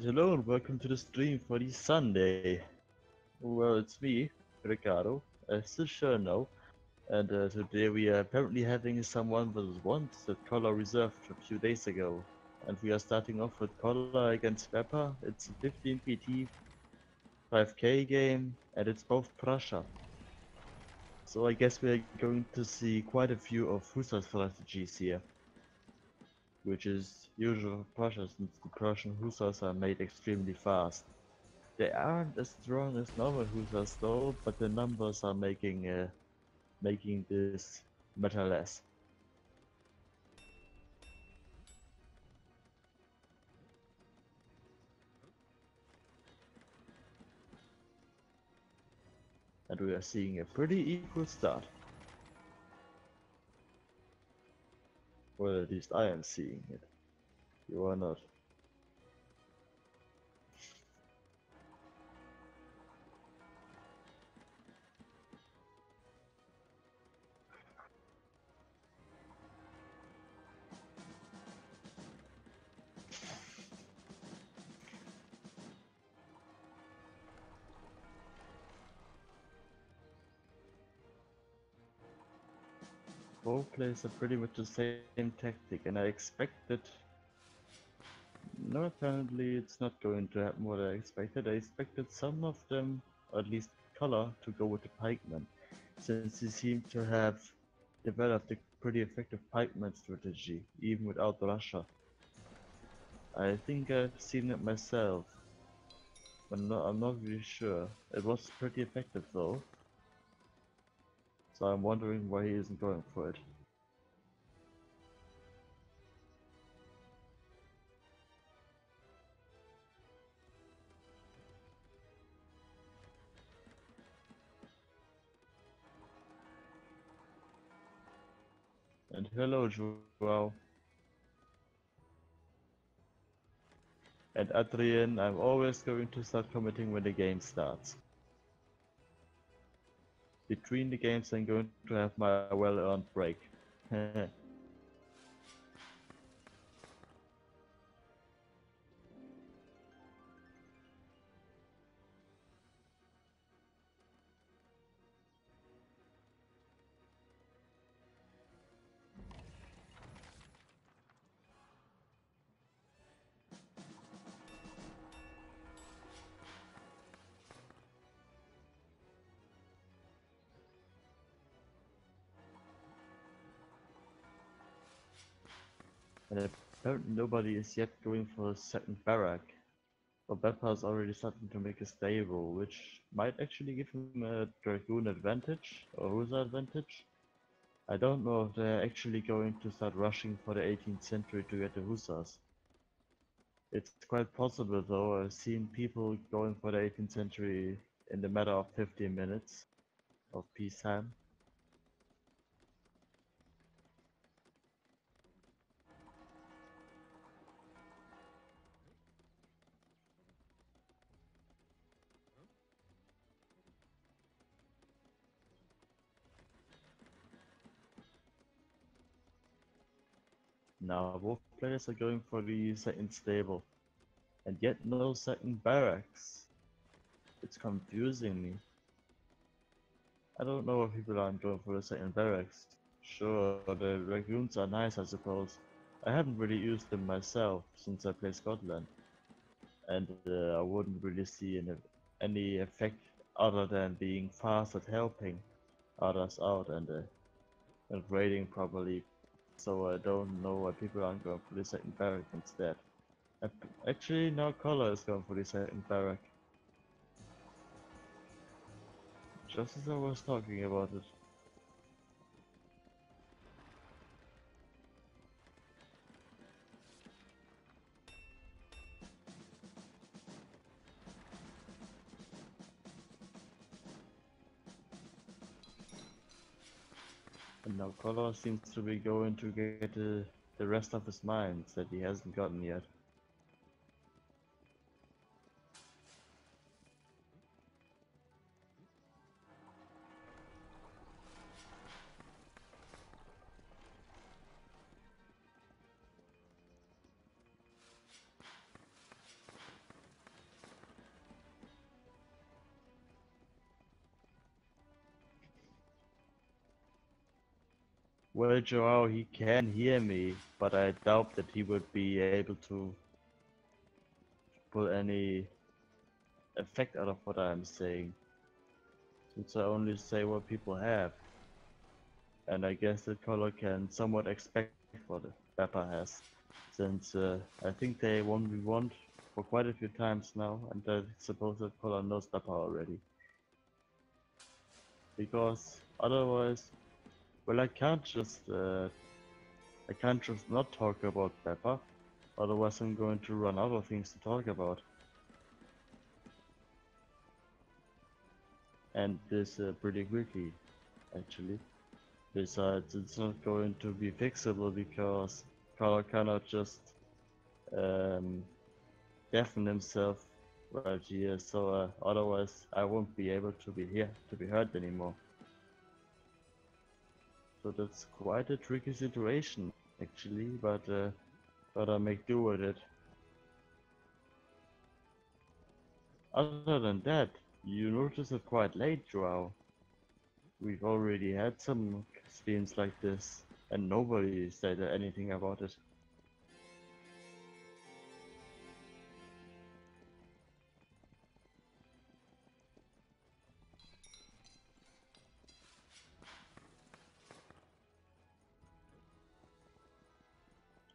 And hello and welcome to the stream for the Sunday. Well, it's me, Ricardo, still sure no, and today we are apparently having someone that wants that color reserved a few days ago. And we are starting off with color against Pepper. It's a 15 PT 5K game, and it's both Prussia. So I guess we are going to see quite a few of Hussar strategies here, which is usual for Prussia since the Prussian Hussars are made extremely fast. They aren't as strong as normal Hussars though, but the numbers are making this matter less. And we are seeing a pretty equal start. Well, at least I am seeing it. You are not. Both players are pretty much the same tactic, and I expected. No, apparently it's not going to happen what I expected. I expected some of them, or at least color, to go with the pikeman, since he seemed to have developed a pretty effective pikeman strategy, even without Russia. I think I've seen it myself, but I'm not really sure. It was pretty effective though, so I'm wondering why he isn't going for it. And hello, Joao. And Adrian, I'm always going to start commenting when the game starts. Between the games, I'm going to have my well-earned break. And apparently nobody is yet going for a second barrack. But Beppa is already starting to make a stable, which might actually give him a Dragoon advantage, or Hussar advantage. I don't know if they're actually going to start rushing for the 18th century to get the Hussars. It's quite possible though, I've seen people going for the 18th century in the matter of 15 minutes of peacetime. Now both players are going for the second stable, and yet no second barracks. It's confusing me. I don't know if people aren't going for the second barracks. Sure, the Dragoons are nice, I suppose. I haven't really used them myself since I play Scotland, and I wouldn't really see any effect other than being fast at helping others out and raiding properly. So I don't know why people aren't going for the second barrack instead. Actually, now Color is going for the second barrack. Just as I was talking about it. And now Color seems to be going to get the rest of his mines that he hasn't gotten yet. Well, Joao, he can hear me, but I doubt that he would be able to pull any effect out of what I'm saying, since I only say what people have. And I guess the color can somewhat expect what the Pepper has, since I think they 1v1'd for quite a few times now, and I suppose that color knows Pepper already. Because otherwise, well, I can't just not talk about Pepper, otherwise I'm going to run out of things to talk about. And this pretty quickly, actually. Besides, it's not going to be fixable because Color cannot just um, deafen himself right here, so otherwise I won't be able to be here to be heard anymore. So that's quite a tricky situation, actually, but gotta make do with it. Other than that, you notice it quite late, Joao. We've already had some streams like this, and nobody said anything about it.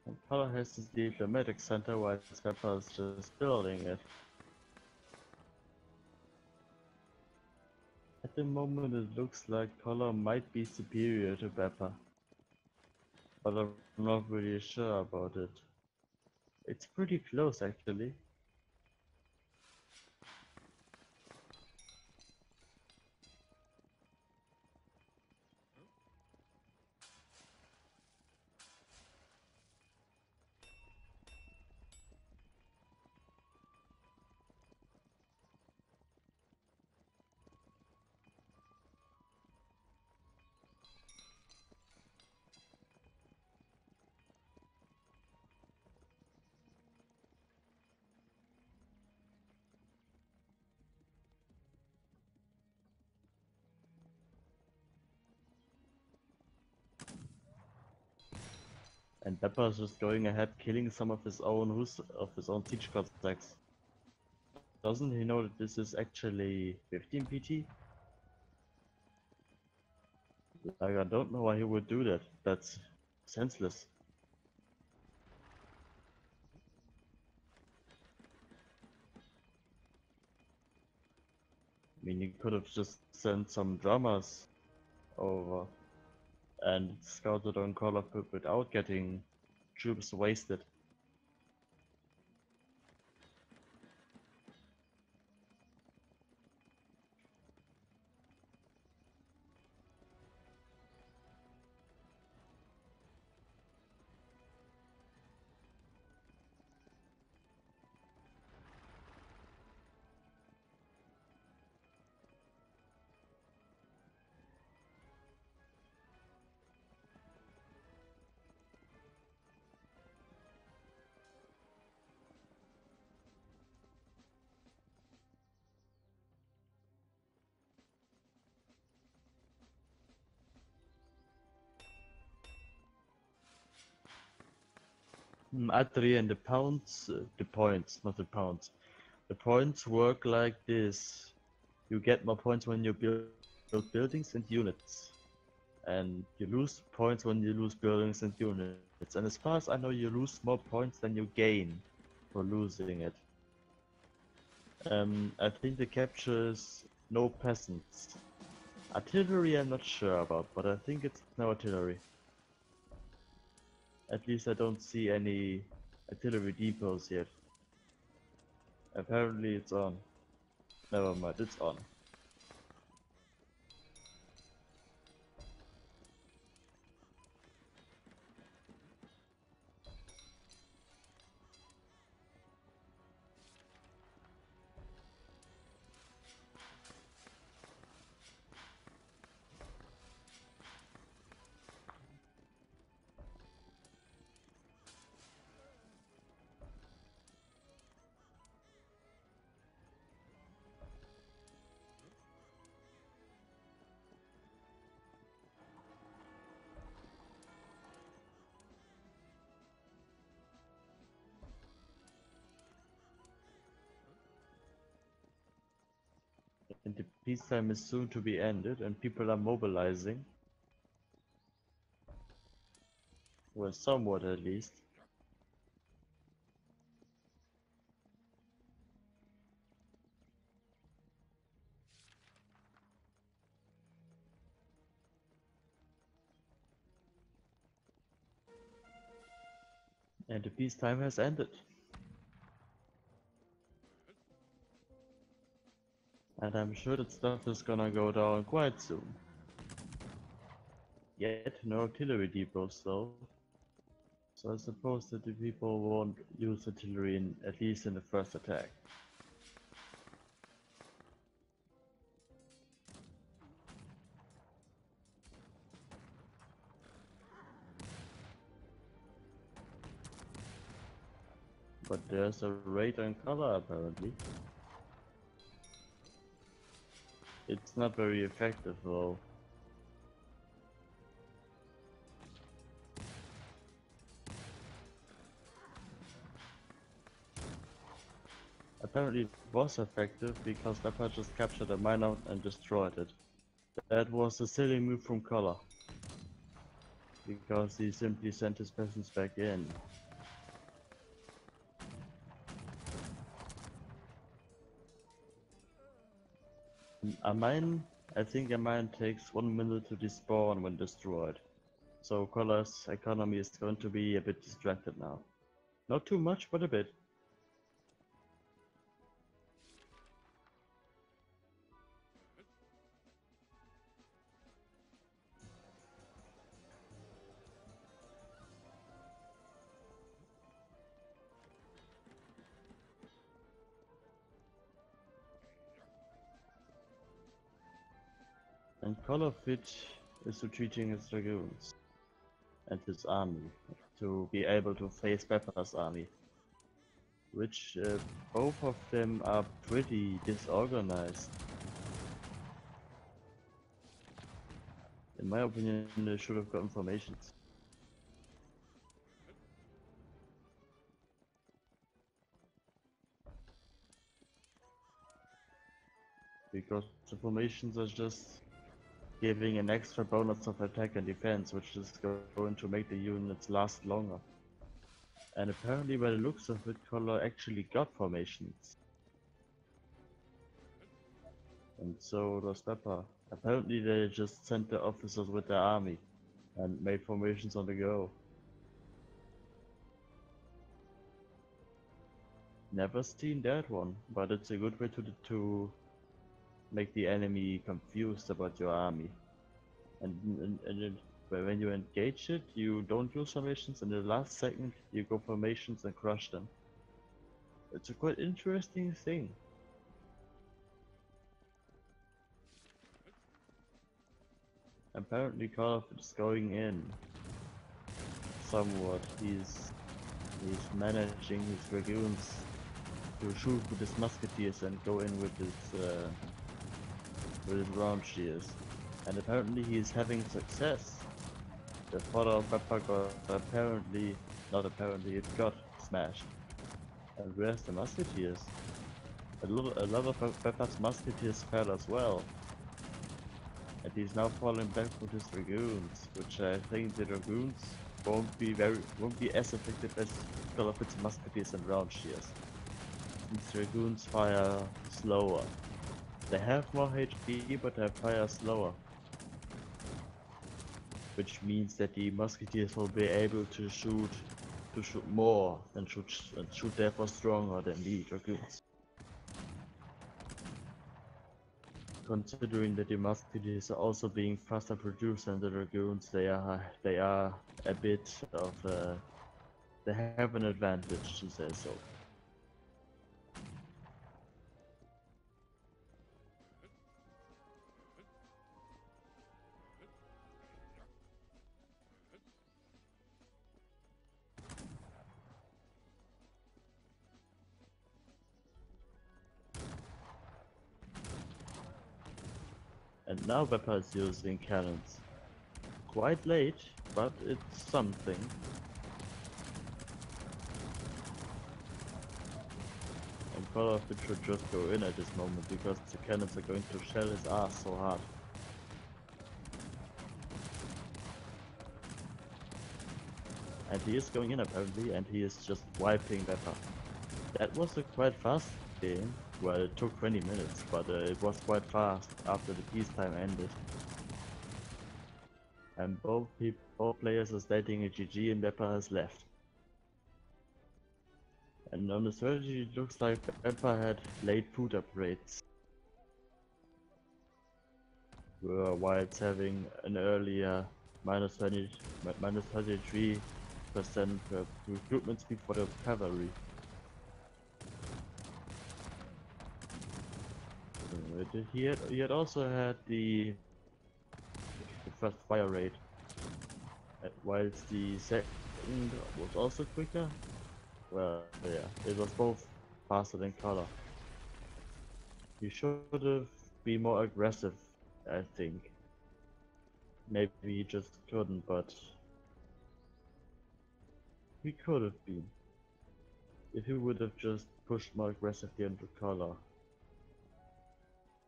And Color has this diplomatic center while Scappa is just building it. At the moment it looks like Color might be superior to Pepper, but I'm not really sure about it. It's pretty close actually. And Pepper is just going ahead killing some of his own siege Cossacks. Doesn't he know that this is actually 15 PT? Like, I don't know why he would do that. That's senseless. I mean, you could have just sent some drummers over and scouted on Call of Pip without getting troops wasted. Atri and the points, not the pounds. The points work like this. You get more points when you build buildings and units. And you lose points when you lose buildings and units. And as far as I know, you lose more points than you gain for losing it. I think the capture is no peasants. Artillery I'm not sure about, but I think it's no artillery. At least I don't see any artillery depots yet. Apparently it's on. Never mind, it's on. And the peacetime is soon to be ended, and people are mobilizing. Well, somewhat at least. And the peacetime has ended. And I'm sure that stuff is gonna go down quite soon. Yet no artillery depots though. So I suppose that the people won't use artillery at least in the first attack. But there's a raid on color apparently. It's not very effective though. Apparently it was effective because Leopard just captured a miner and destroyed it. That was a silly move from Color. Because he simply sent his peasants back in. I think a mine takes 1 minute to despawn when destroyed. So Color's economy is going to be a bit distracted now. Not too much, but a bit. And Color Fit is retreating his dragoons and his army to be able to face Pepper's army. Which both of them are pretty disorganized. In my opinion, they should have gotten formations. Because the formations are just giving an extra bonus of attack and defense, which is going to make the units last longer. And apparently by the looks of it, Color actually got formations. And so does Pepper. Apparently they just sent the officers with their army and made formations on the go. Never seen that one, but it's a good way to make the enemy confused about your army. And when you engage it, you don't use formations, and in the last second you go formations and crush them. It's a quite interesting thing. Apparently Karl is going in somewhat. He's managing his dragoons to shoot with his musketeers and go in with his round shears. And apparently he's having success. The fodder Pepper got it got smashed. And where's the musketeers? A lot of Pepper's musketeers fell as well. And he's now falling back with his dragoons, which I think the dragoons won't be as effective as Call of its musketeers and round shears. These dragoons fire slower. They have more HP, but they fire slower. Which means that the musketeers will be able to shoot more and shoot therefore stronger than the dragoons. Considering that the musketeers are also being faster produced than the dragoons, they are a bit of they have an advantage, to say so. And now Pepper is using cannons. Quite late, but it's something. And Color should just go in at this moment because the cannons are going to shell his ass so hard. And he is going in apparently, and he is just wiping Pepper. That was a quite fast game. Well, it took 20 minutes, but it was quite fast after the peacetime ended. And both players are stating a GG and Pepper has left. And on the strategy it looks like Pepper had late food upgrades. While it's having an earlier minus 33% recruitment speed for the cavalry. He had also had the first fire rate, whilst the second was also quicker. Well, yeah, it was both faster than Color. He should have been more aggressive, I think. Maybe he just couldn't, but he could have been. If he would have just pushed more aggressively into Color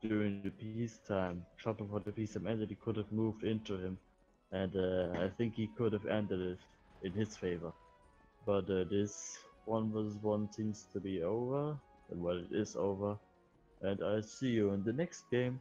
during the peacetime, shopping for the peacetime ended, he could have moved into him, and I think he could have ended it in his favor. But this 1v1 seems to be over, and well, it is over, and I'll see you in the next game.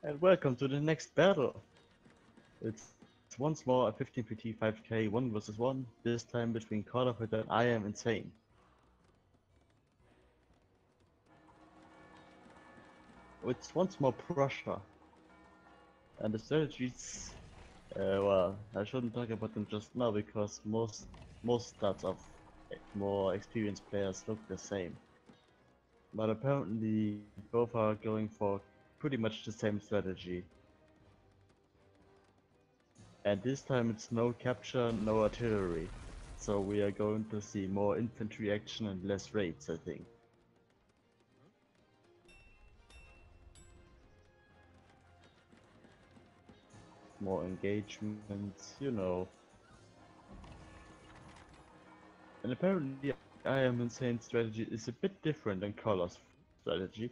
And welcome to the next battle. It's once more a 15PT 5K 1 vs 1, this time between Carter and I Am Insane. It's once more Prussia. And the strategies, well, I shouldn't talk about them just now because most stats of more experienced players look the same. But apparently both are going for pretty much the same strategy. And this time it's no capture, no artillery. So we are going to see more infantry action and less raids, I think. More engagements, you know. And apparently I Am Insane strategy is a bit different than Color's strategy,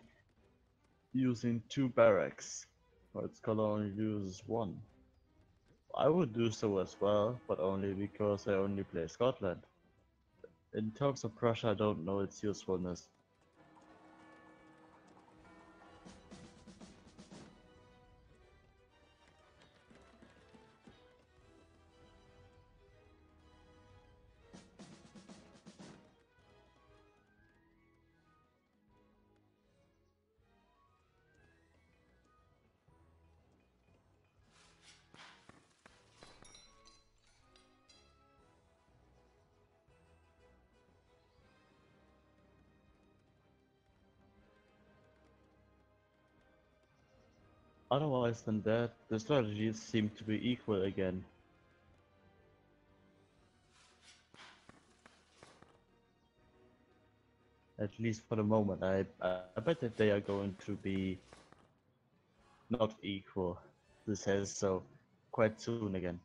using 2 barracks, while its Color only uses 1. I would do so as well, but only because I only play Scotland. In terms of Prussia, I don't know its usefulness. Otherwise than that, the strategies seem to be equal again. At least for the moment. I bet that they are going to be not equal. This says so quite soon again.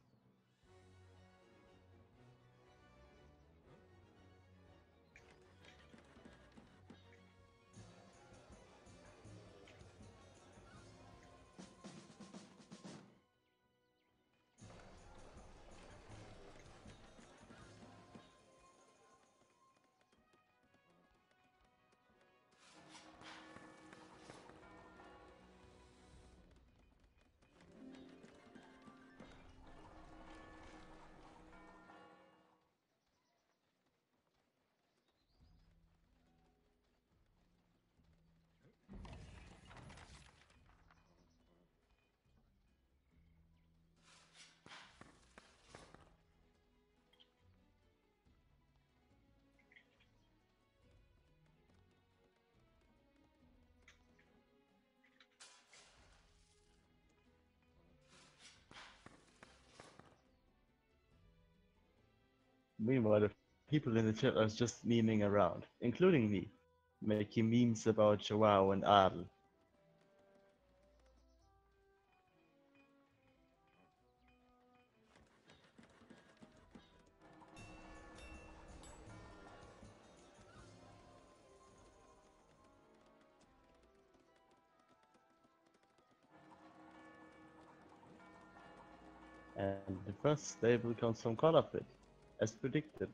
Meanwhile, the people in the chat are just memeing around, including me, making memes about Joao and Adel. And the first stable comes from Colorfit, as predicted.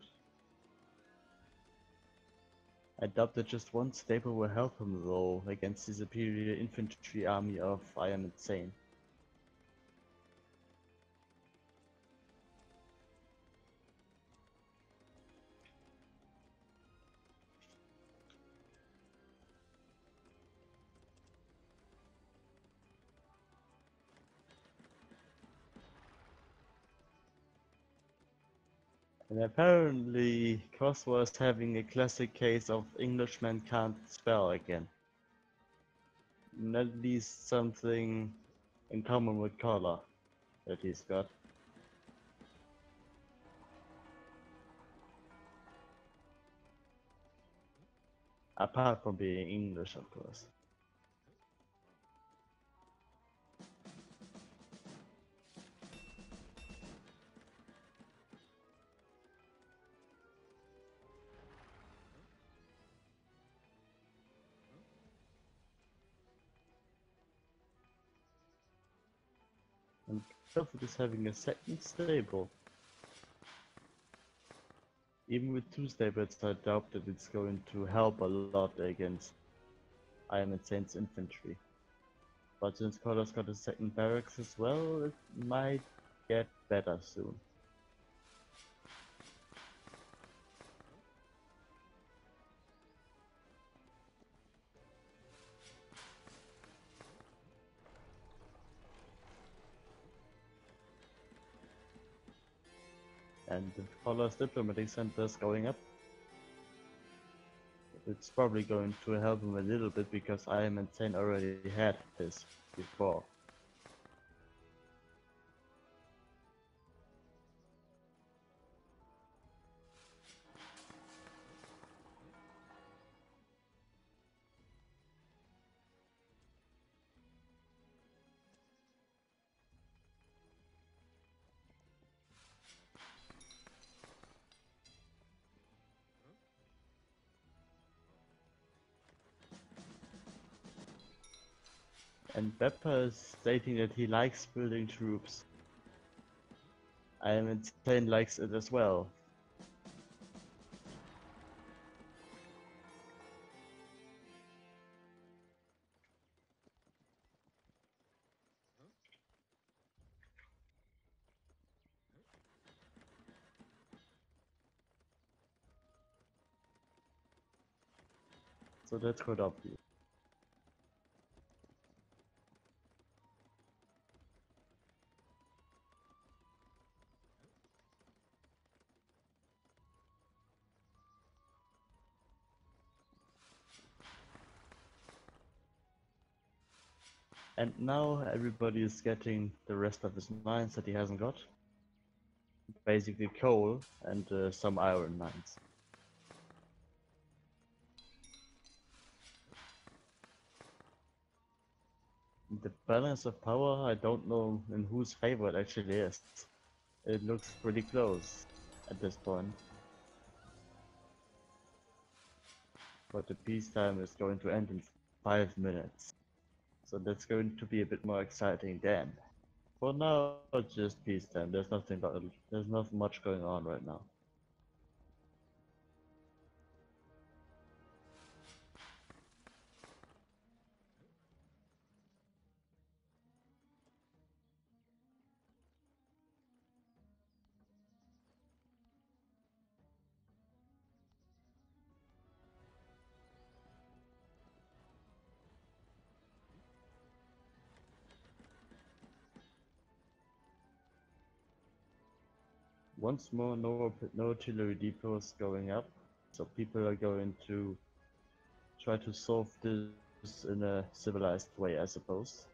I doubt that just one stable will help him though against the superior infantry army of I Am Insane. And apparently Cross was having a classic case of Englishman can't spell again. And at least something in common with Color that he's got. Apart from being English, of course. And Belfort is having a second stable. Even with 2 stables, I doubt that it's going to help a lot against I Am Insane's infantry. But since Color's got a second barracks as well, it might get better soon. And the Color's diplomatic center is going up. It's probably going to help him a little bit because I am insane already had this before. And Beppa is stating that he likes building troops. I am insane likes it as well. So that's quite obvious. And now everybody is getting the rest of his mines that he hasn't got. Basically coal and some iron mines. The balance of power, I don't know in whose favor it actually is. It looks pretty close at this point. But the peacetime is going to end in 5 minutes. So that's going to be a bit more exciting then. For now, it's just peacetime. There's not much going on right now. Once more, no artillery depots going up, so people are going to try to solve this in a civilized way, I suppose.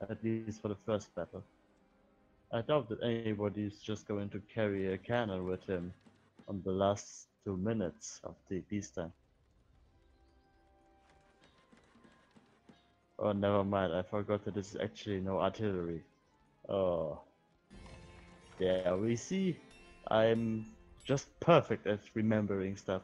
At least for the first battle. I doubt that anybody is just going to carry a cannon with him on the last 2 minutes of the peacetime. Oh, never mind, I forgot that this is actually no artillery. Oh. Yeah, we see. I'm just perfect at remembering stuff.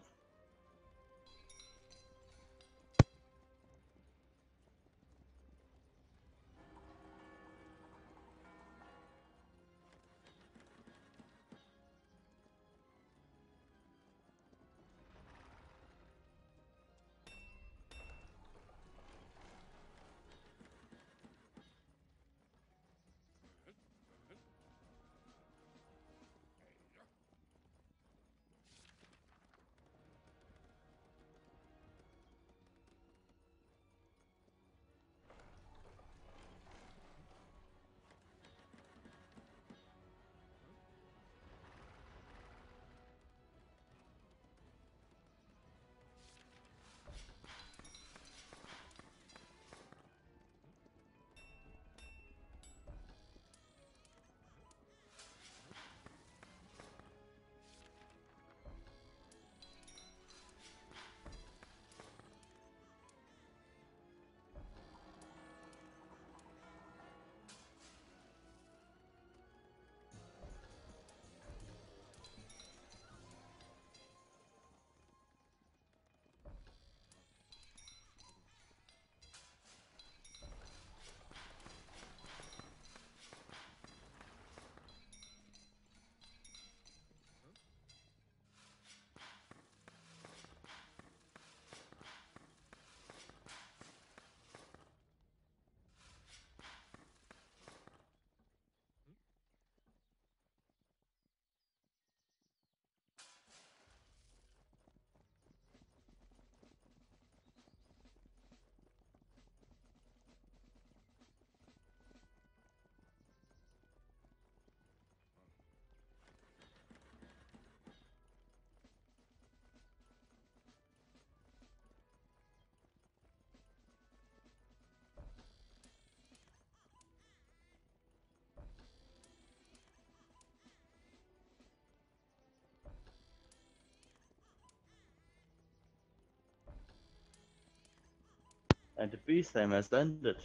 And the peacetime has ended.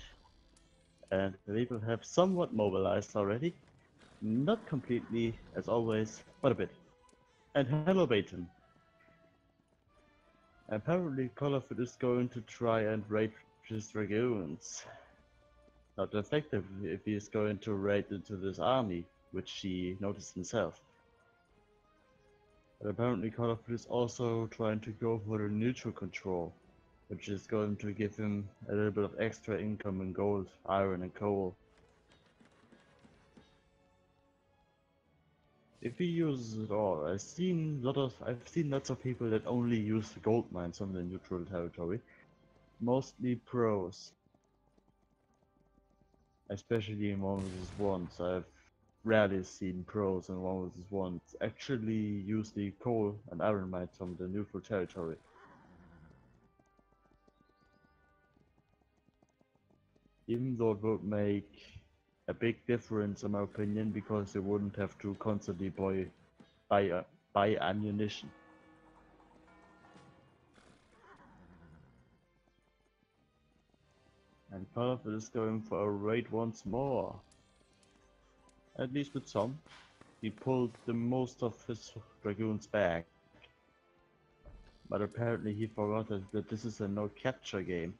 And the people have somewhat mobilized already. Not completely, as always, but a bit. And hello, Baton. Apparently, Colorford is going to try and raid his dragoons. Not effective if he is going to raid into this army, which he noticed himself. But apparently, Colorford is also trying to go for the neutral control, which is going to give him a little bit of extra income in gold, iron, and coal. If he uses it all, I've seen lots of people that only use the gold mines on the neutral territory, mostly pros, especially in 1v1's. I've rarely seen pros in 1v1's actually use the coal and iron mines from the neutral territory. Even though it would make a big difference in my opinion, because they wouldn't have to constantly buy ammunition. And Colorford is going for a raid once more. At least with some. He pulled the most of his dragoons back. But apparently he forgot that this is a no capture game.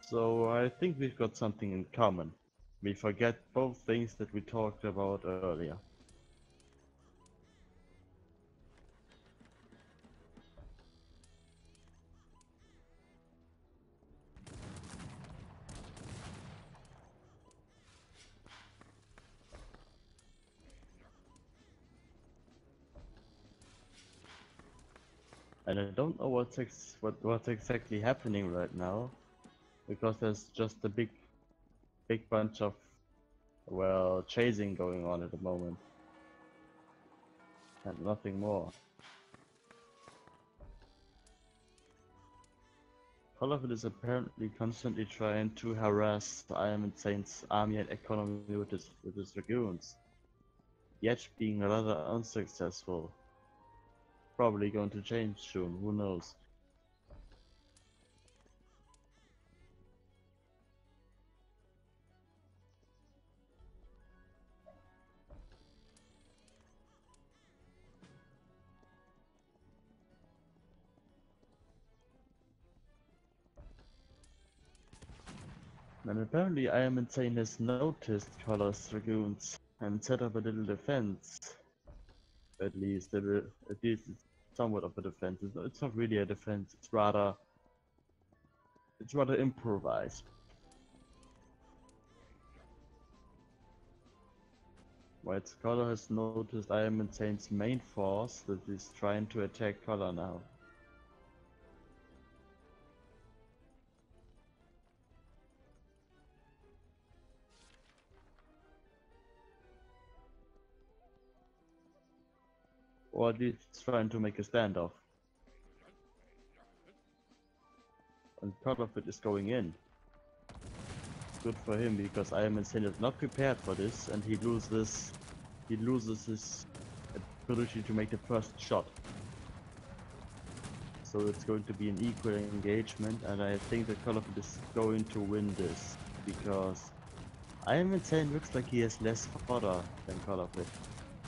So I think we've got something in common. We forget both things that we talked about earlier. And I don't know what's exactly happening right now, because there's just a big bunch of, well, chasing going on at the moment. And nothing more. Colorford is apparently constantly trying to harass the Iron Saint's army and economy with his dragoons, yet being rather unsuccessful. Probably going to change soon, who knows. And apparently Iron Insane has noticed Color's dragoons and set up a little defense. At least it's somewhat of a defense. It's not really a defense, it's rather improvised. White Color has noticed Iron Insane's main force that is trying to attack Color now. Or at least trying to make a standoff. And Colorford is going in. Good for him, because Iron Insane is not prepared for this, and he loses his ability to make the first shot. So it's going to be an equal engagement, and I think that Colorford is going to win this, because Iron Insane looks like he has less fodder than Colorford.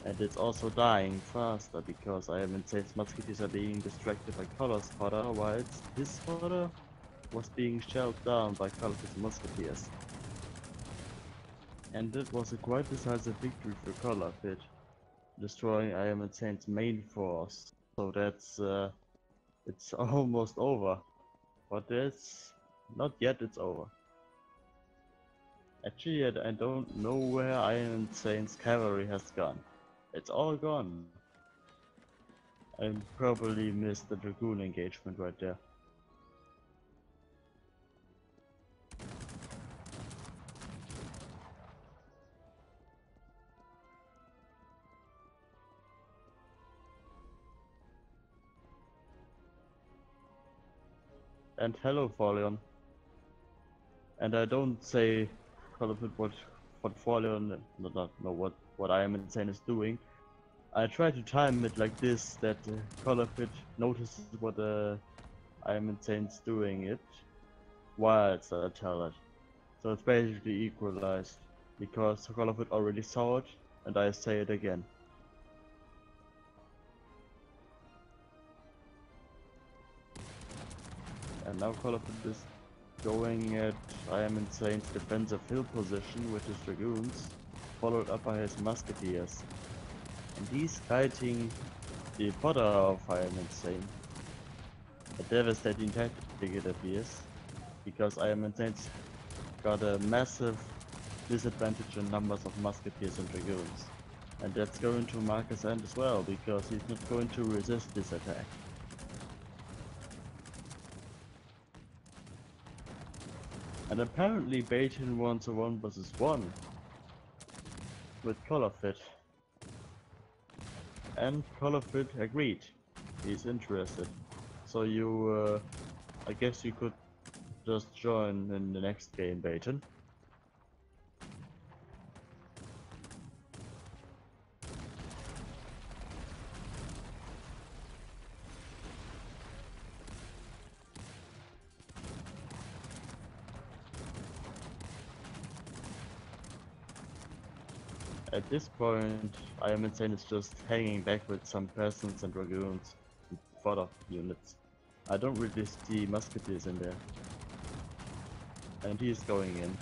And it's also dying faster, because Iron Insane's musketeers are being distracted by Color's fodder, whilst his fodder was being shelled down by Colorford's musketeers. And it was a quite decisive victory for Colorford, destroying Iron Insane's main force. So that's it's almost over, but it's not yet. It's over. Actually, I don't know where Iron Insane's cavalry has gone. It's all gone. I probably missed the dragoon engagement right there. And hello, Folion. And I don't say Colorford what Folion, what Iron Insane is doing. I try to time it like this, that Colorford notices what I am insane doing it while it's a talent. So it's basically equalized, because Call of it already saw it, and I say it again. And now Call of it is going at I am insane's defensive hill position with his dragoons, followed up by his musketeers. And he's fighting the fodder of I am insane. A devastating tactic it appears, because I am insane's got a massive disadvantage in numbers of musketeers and dragoons. And that's going to Marcus' end as well, because he's not going to resist this attack. And apparently Baton wants a 1 versus 1 with Colorfit. And Colorfit agreed. He's interested. So I guess you could just join in the next game, Baton. At this point, I am insane is just hanging back with some peasants and dragoons and fodder units. I don't really see musketeers in there. And he's going in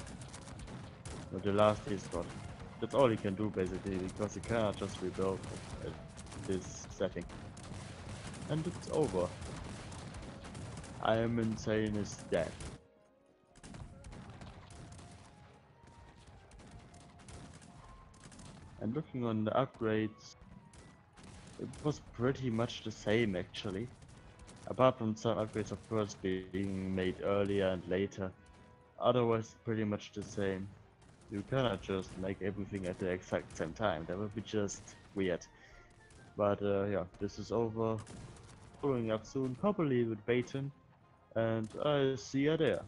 with the last he's got. That's all he can do basically, because he cannot just rebuild at this setting. And it's over. I am insane is dead. And looking on the upgrades, it was pretty much the same actually. Apart from some upgrades of course being made earlier and later. Otherwise pretty much the same. You cannot just make everything at the exact same time, that would be just weird. But yeah, this is over. Following up soon, probably with Baton, and I'll see you there.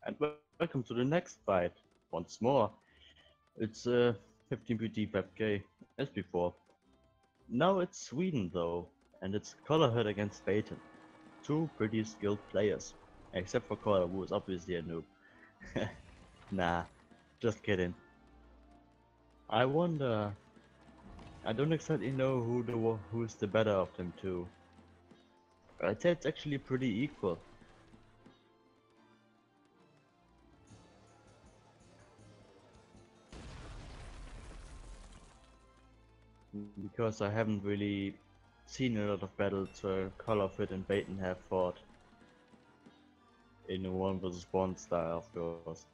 And welcome to the next fight. Once more, it's 15PT PEPK as before. Now it's Sweden though, and it's Colorhead against Baton. Two pretty skilled players. Except for Color, who is obviously a noob. Nah, just kidding. I wonder... I don't exactly know who's the better of them two. I'd say it's actually pretty equal. Because I haven't really seen a lot of battles where Colorfit and Baton have fought in a 1v1 style, of course.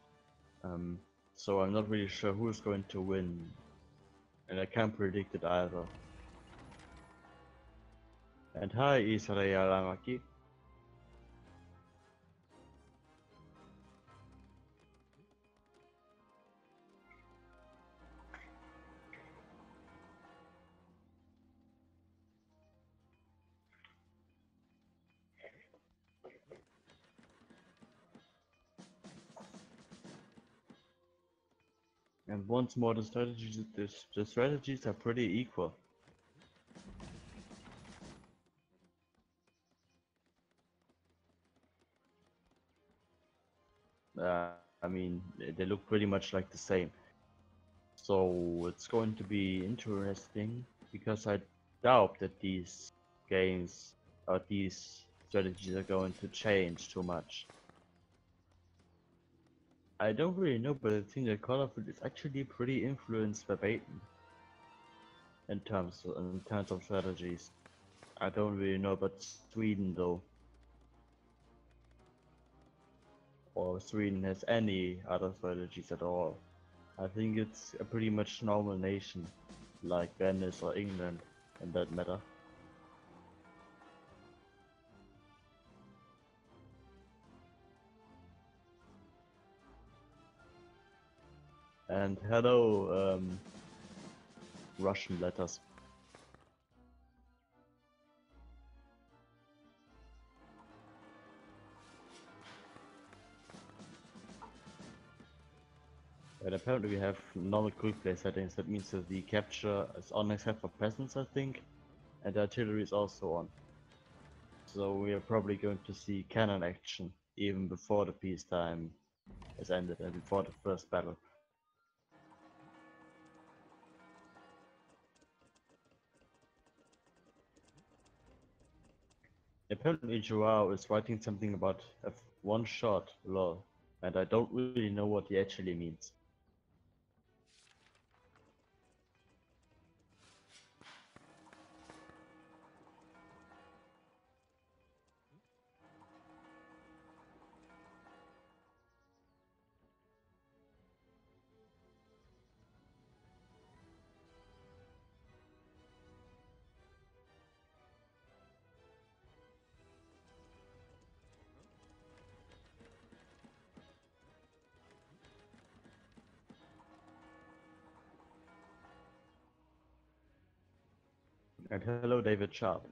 So I'm not really sure who's going to win, and I can't predict it either. And hi Israel Amaki. And once more, the strategies are pretty equal. I mean, they look pretty much like the same. So it's going to be interesting because I doubt that these games or these strategies are going to change too much. I don't really know, but I think that Call of Duty is actually pretty influenced by Baton in terms of strategies. I don't really know about Sweden though, or Sweden has any other strategies at all. I think it's a pretty much normal nation, like Venice or England, in that matter. And hello, Russian letters. And apparently we have normal quick play settings. That means that the capture is on except for peasants, I think, and the artillery is also on. So we are probably going to see cannon action even before the peacetime is ended and before the first battle. Apparently Joao is writing something about a one shot, lol, and I don't really know what he actually means. And hello David Sharp.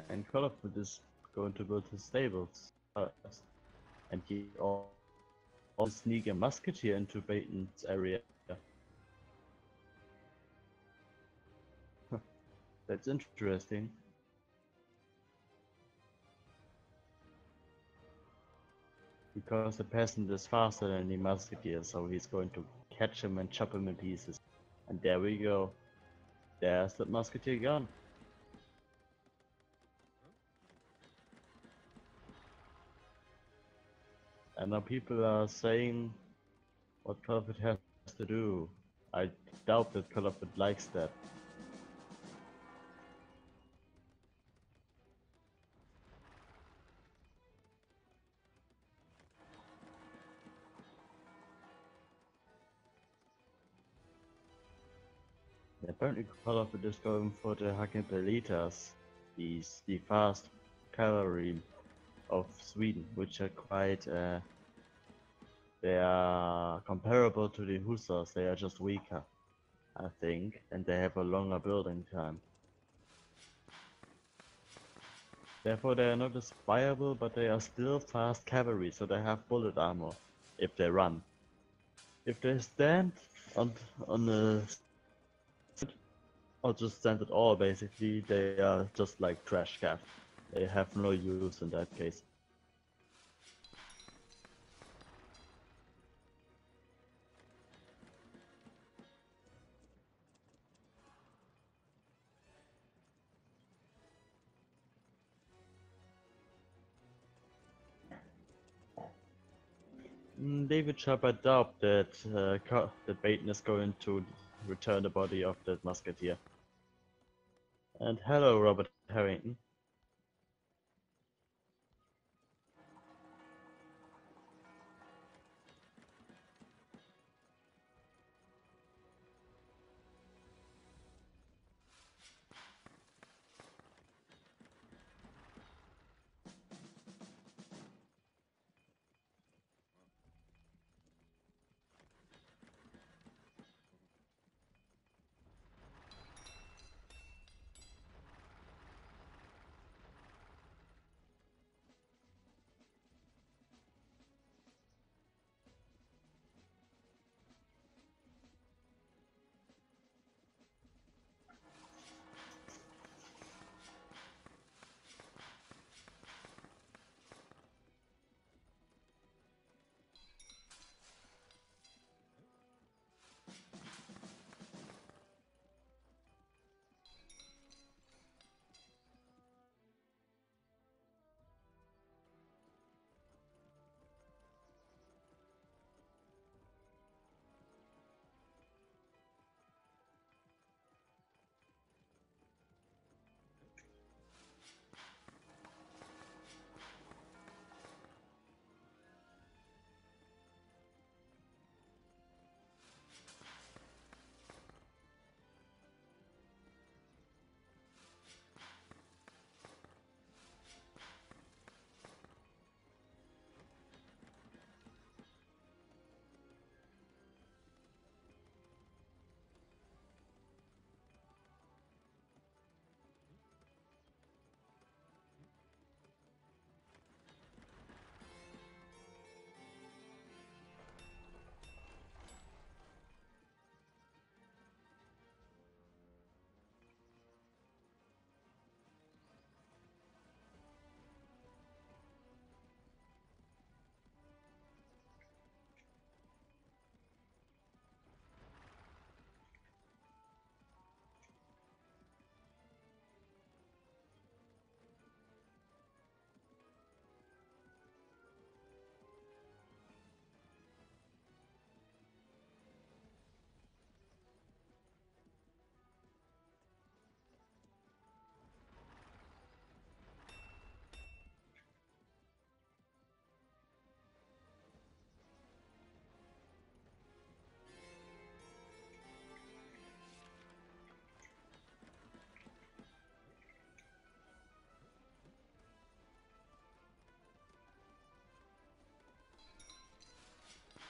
And Call of Duty is going to go to stables first. And he all sneak a musketeer into Baton's area. That's interesting. Because the peasant is faster than the musketeer, so he's going to catch him and chop him in pieces. And there we go. There's that musketeer gone. And now people are saying what Call of Duty has to do. I doubt that Colorfit likes that. Apparently Colorfit is going for the Hakenpelitas, the fast cavalry of Sweden, which are quite they are comparable to the Hussars, they are just weaker, I think, and they have a longer building time. Therefore they are not as viable, but they are still fast cavalry, so they have bullet armor if they run. If they stand on a or just stand at all, basically, they are just like trash cav. They have no use in that case. David Sharp, I doubt that that Baton is going to return the body of that musketeer. And hello, Robert Harrington.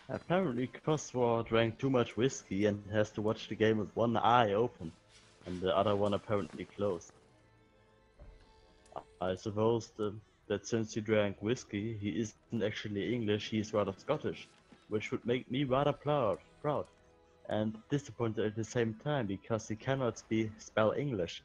Apparently Crossword drank too much whiskey and has to watch the game with one eye open, and the other one apparently closed. I suppose that since he drank whiskey, he isn't actually English, he's rather Scottish, which would make me rather proud, and disappointed at the same time, because he cannot spell English.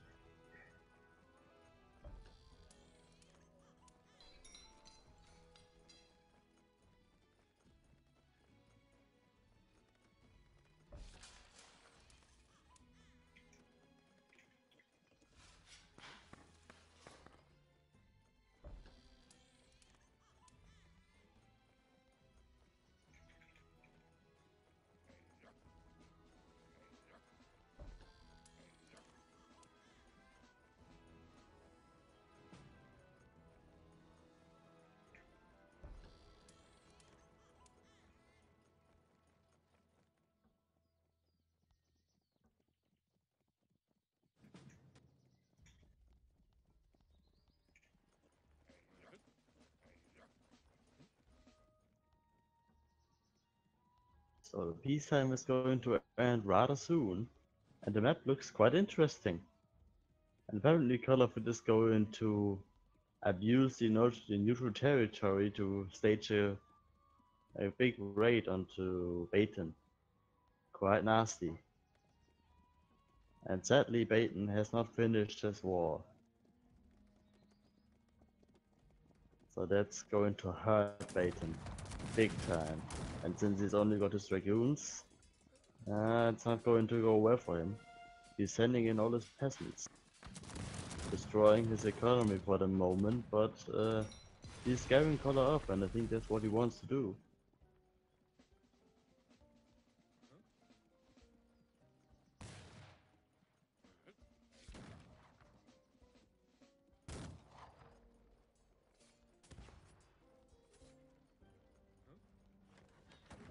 So the peacetime is going to end rather soon, and the map looks quite interesting. And apparently Call of Duty is going to abuse the neutral territory to stage a big raid onto Baton. Quite nasty. And sadly Baton has not finished his war. So that's going to hurt Baton big time. And since he's only got his dragoons, it's not going to go well for him. He's sending in all his peasants, destroying his economy for the moment, but he's scaring Color up, and I think that's what he wants to do.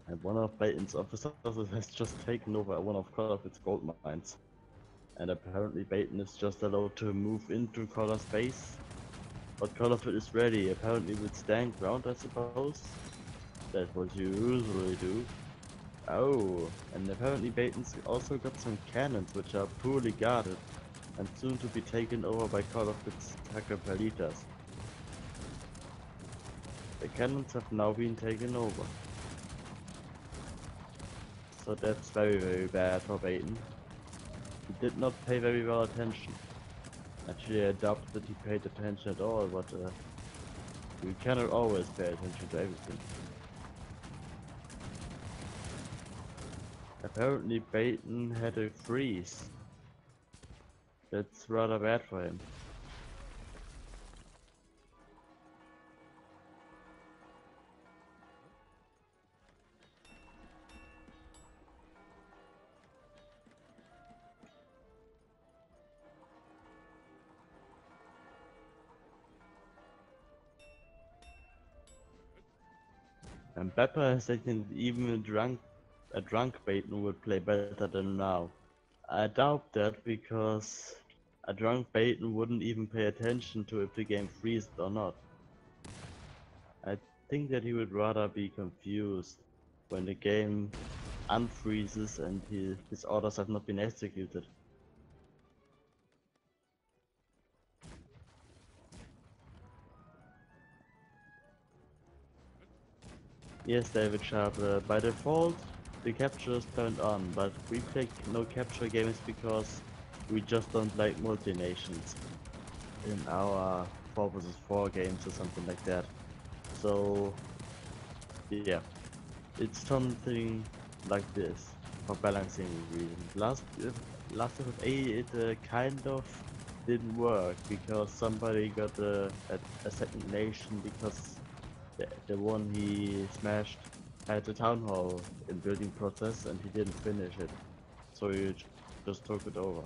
And one of Baton's officers has just taken over one of Call of its gold mines. And apparently Baton is just allowed to move into Color's base. But Call of it is ready, apparently with stand ground, I suppose. That's what you usually do. Oh, and apparently Baton's also got some cannons which are poorly guarded and soon to be taken over by Call of its hacker Palitas. The cannons have now been taken over. So that's very bad for Baton. He did not pay very well attention. Actually, I doubt that he paid attention at all, but you cannot always pay attention to everything. Apparently Baton had a freeze. That's rather bad for him. And Pepper has taken even a drunk Baton would play better than now. I doubt that because a drunk Baton wouldn't even pay attention to if the game freezes or not. I think that he would rather be confused when the game unfreezes and his orders have not been executed. Yes, David Sharp, by default the capture is turned on, but we play no capture games because we just don't like multi-nations in our 4 vs 4 games or something like that. So yeah, it's something like this for balancing reasons. Last FFA it kind of didn't work because somebody got a second nation because the one he smashed had a town hall in building process and he didn't finish it, so he just took it over.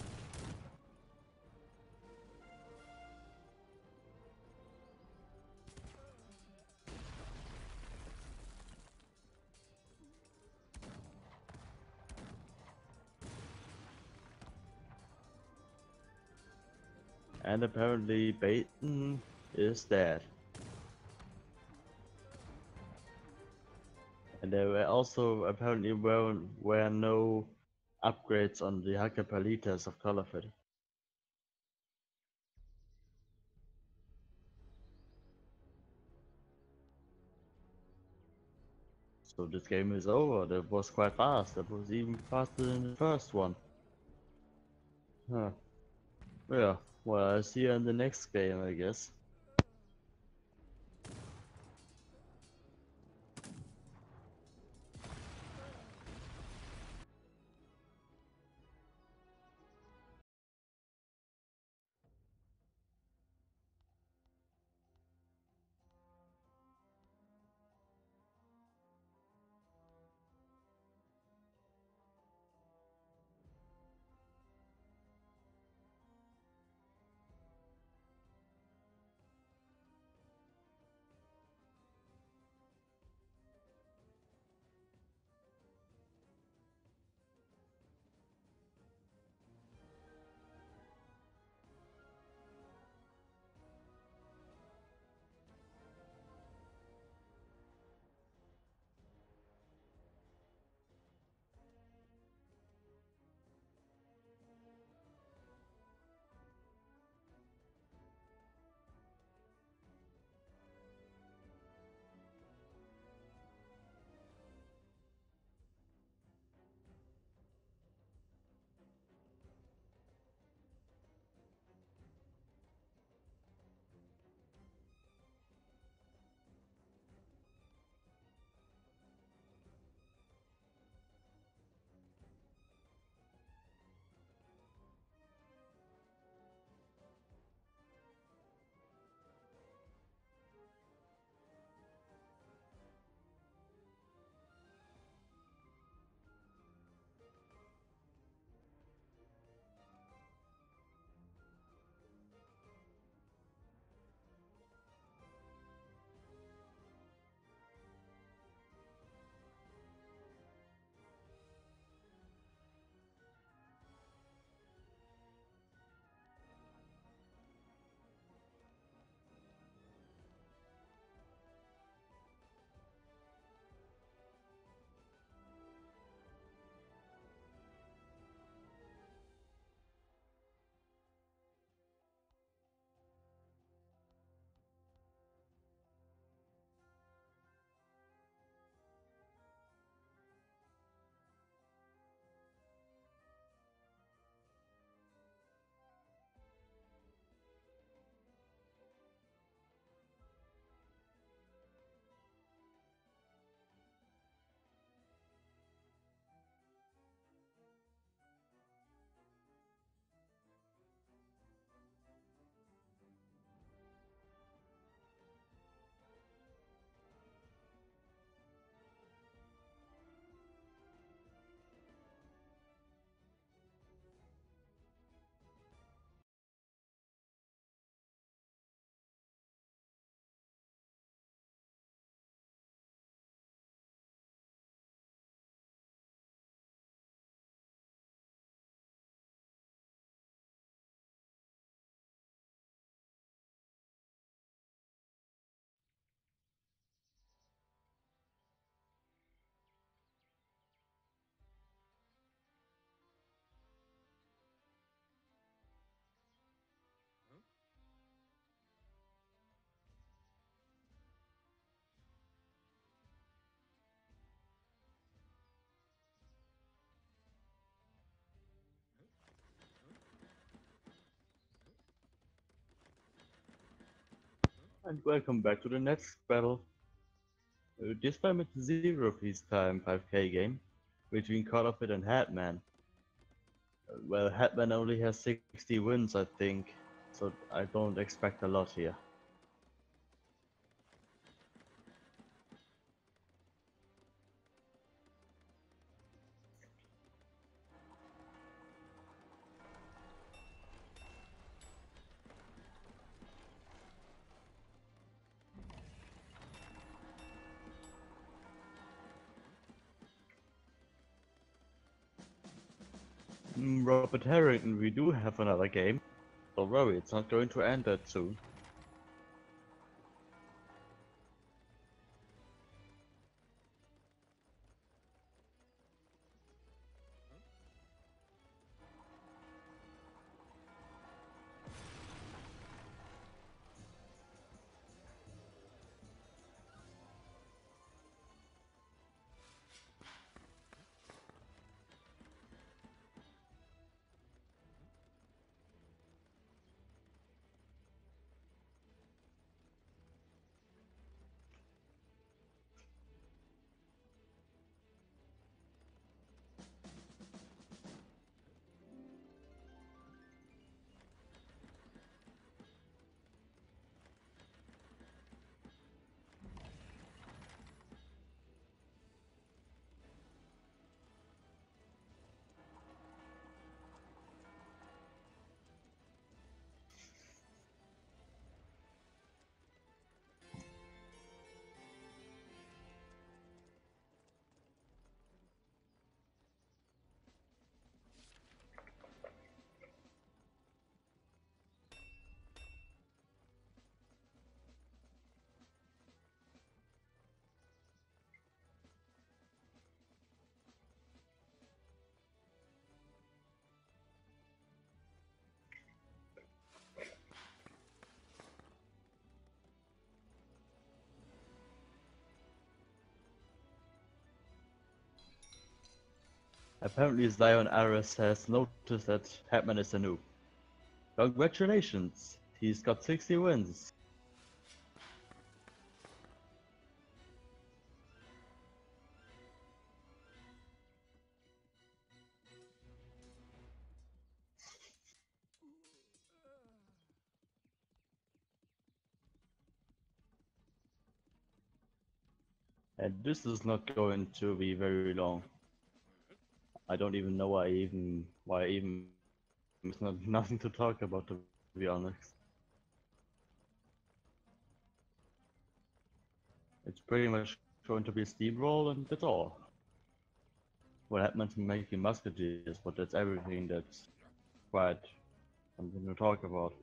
And apparently Baton is dead. And there were also apparently were no upgrades on the hacker Palitas of Call of Duty. So this game is over. That was quite fast. That was even faster than the first one. Huh. Yeah. Well, I'll see you in the next game, I guess. And welcome back to the next battle. This time it's a zero piece time 5k game between Call of It and Hatman. Well, Hatman only has 60 wins, I think, so I don't expect a lot here. Robert Harrington, we do have another game. Don't worry, it's not going to end that soon. Apparently Zion Ares has noticed that Hatman is a noob. Congratulations, he's got 60 wins. And this is not going to be very long. I don't even know why even it's not nothing to talk about, to be honest. It's pretty much going to be a steamroll and that's all. What happened to making musketeers, but that's everything. That's quite something to talk about.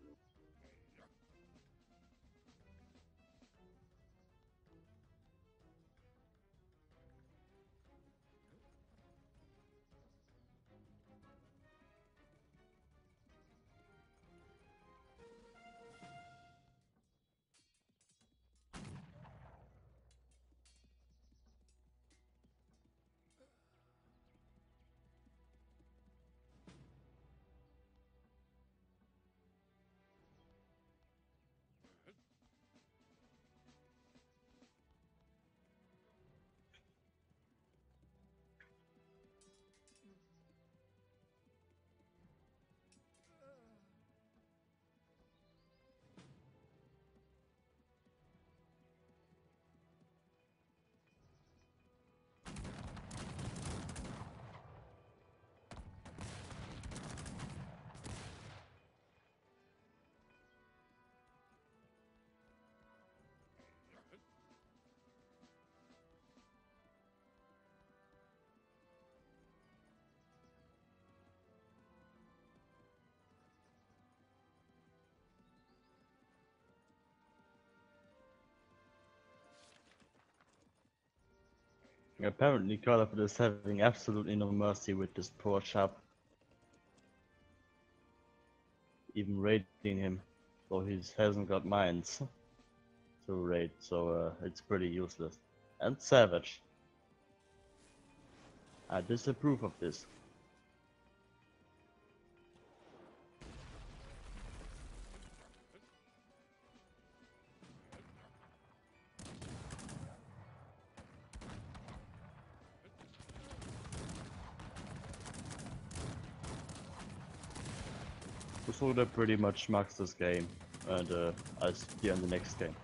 Apparently, Call of Duty is having absolutely no mercy with this poor chap. Even raiding him, so he hasn't got mines to raid, so it's pretty useless. And savage. I disapprove of this. So that pretty much marks this game, and I'll see you in the next game.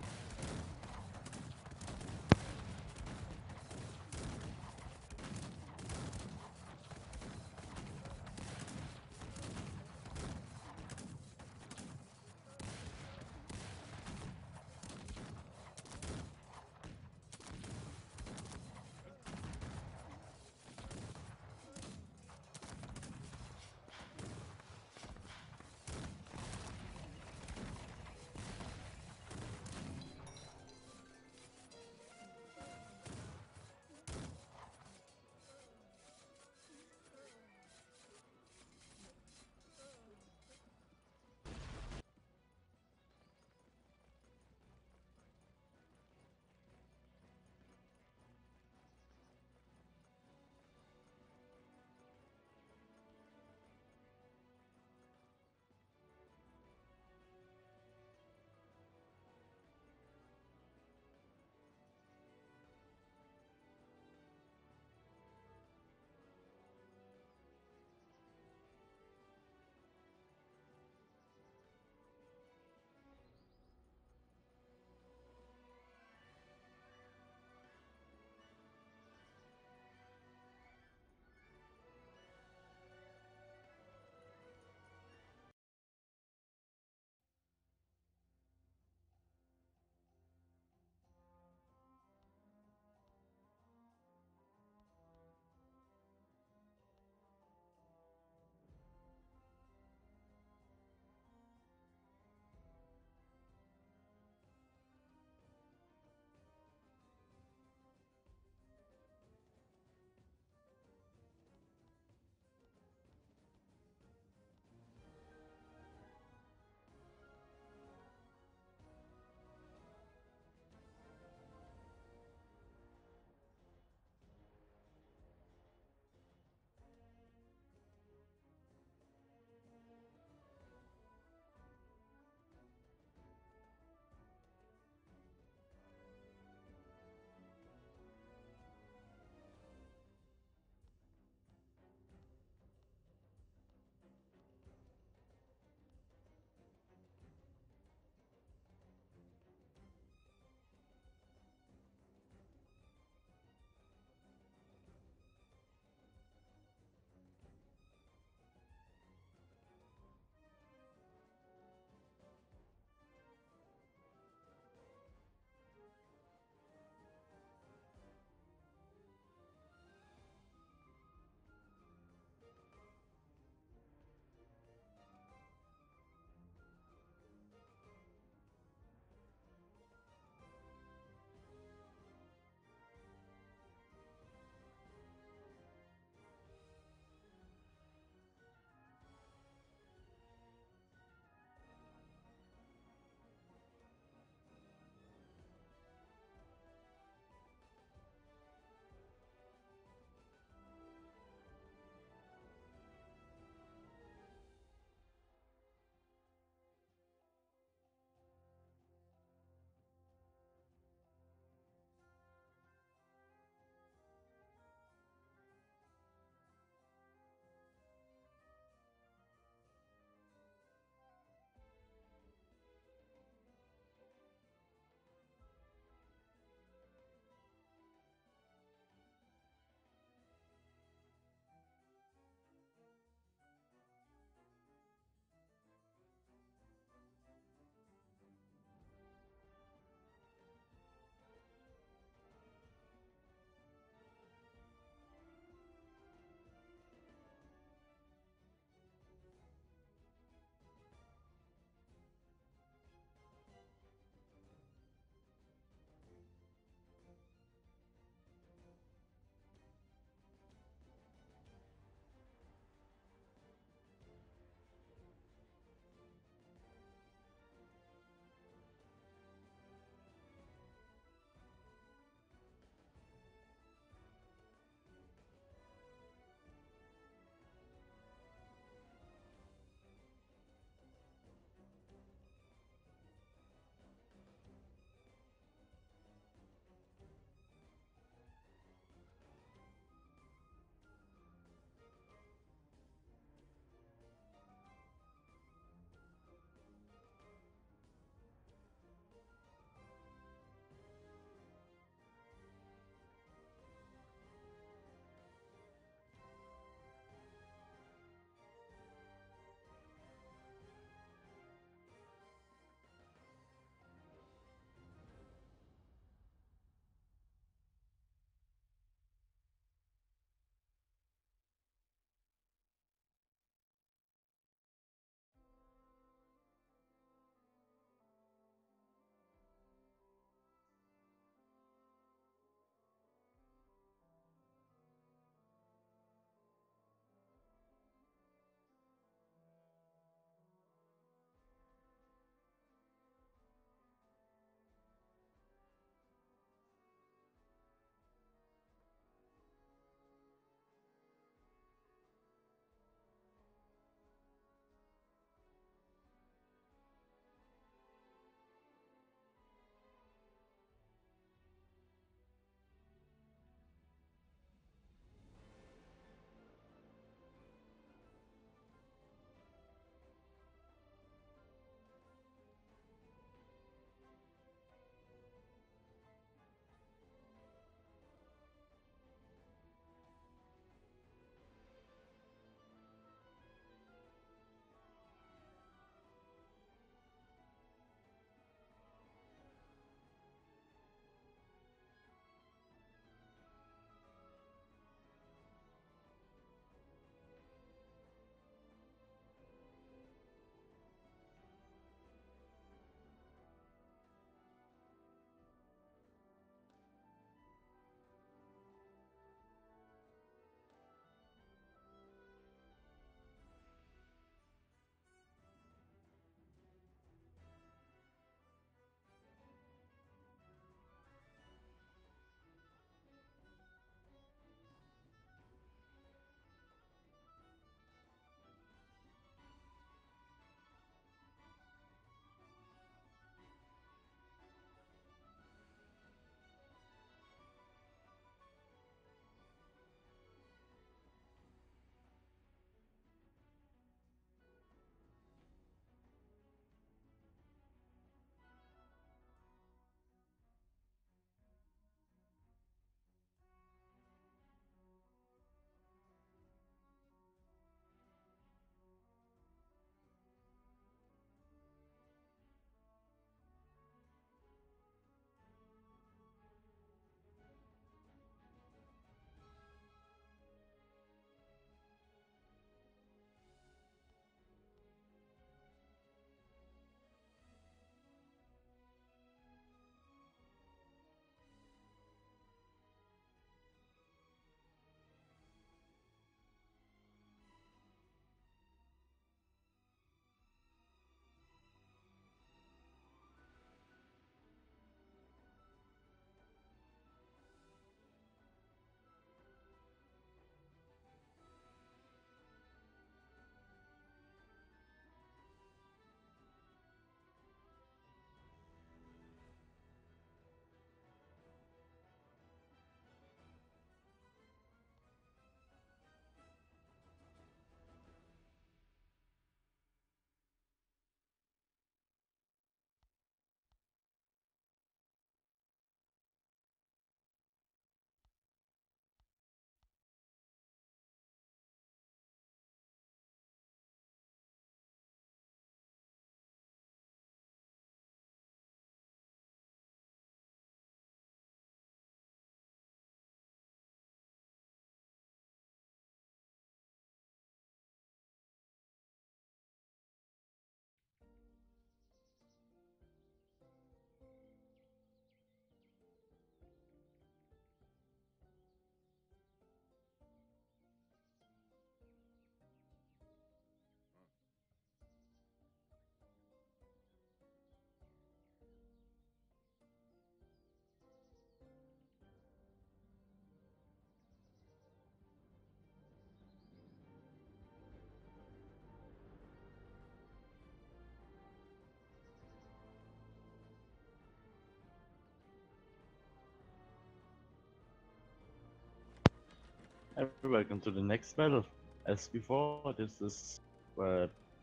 And welcome to the next battle. As before, this is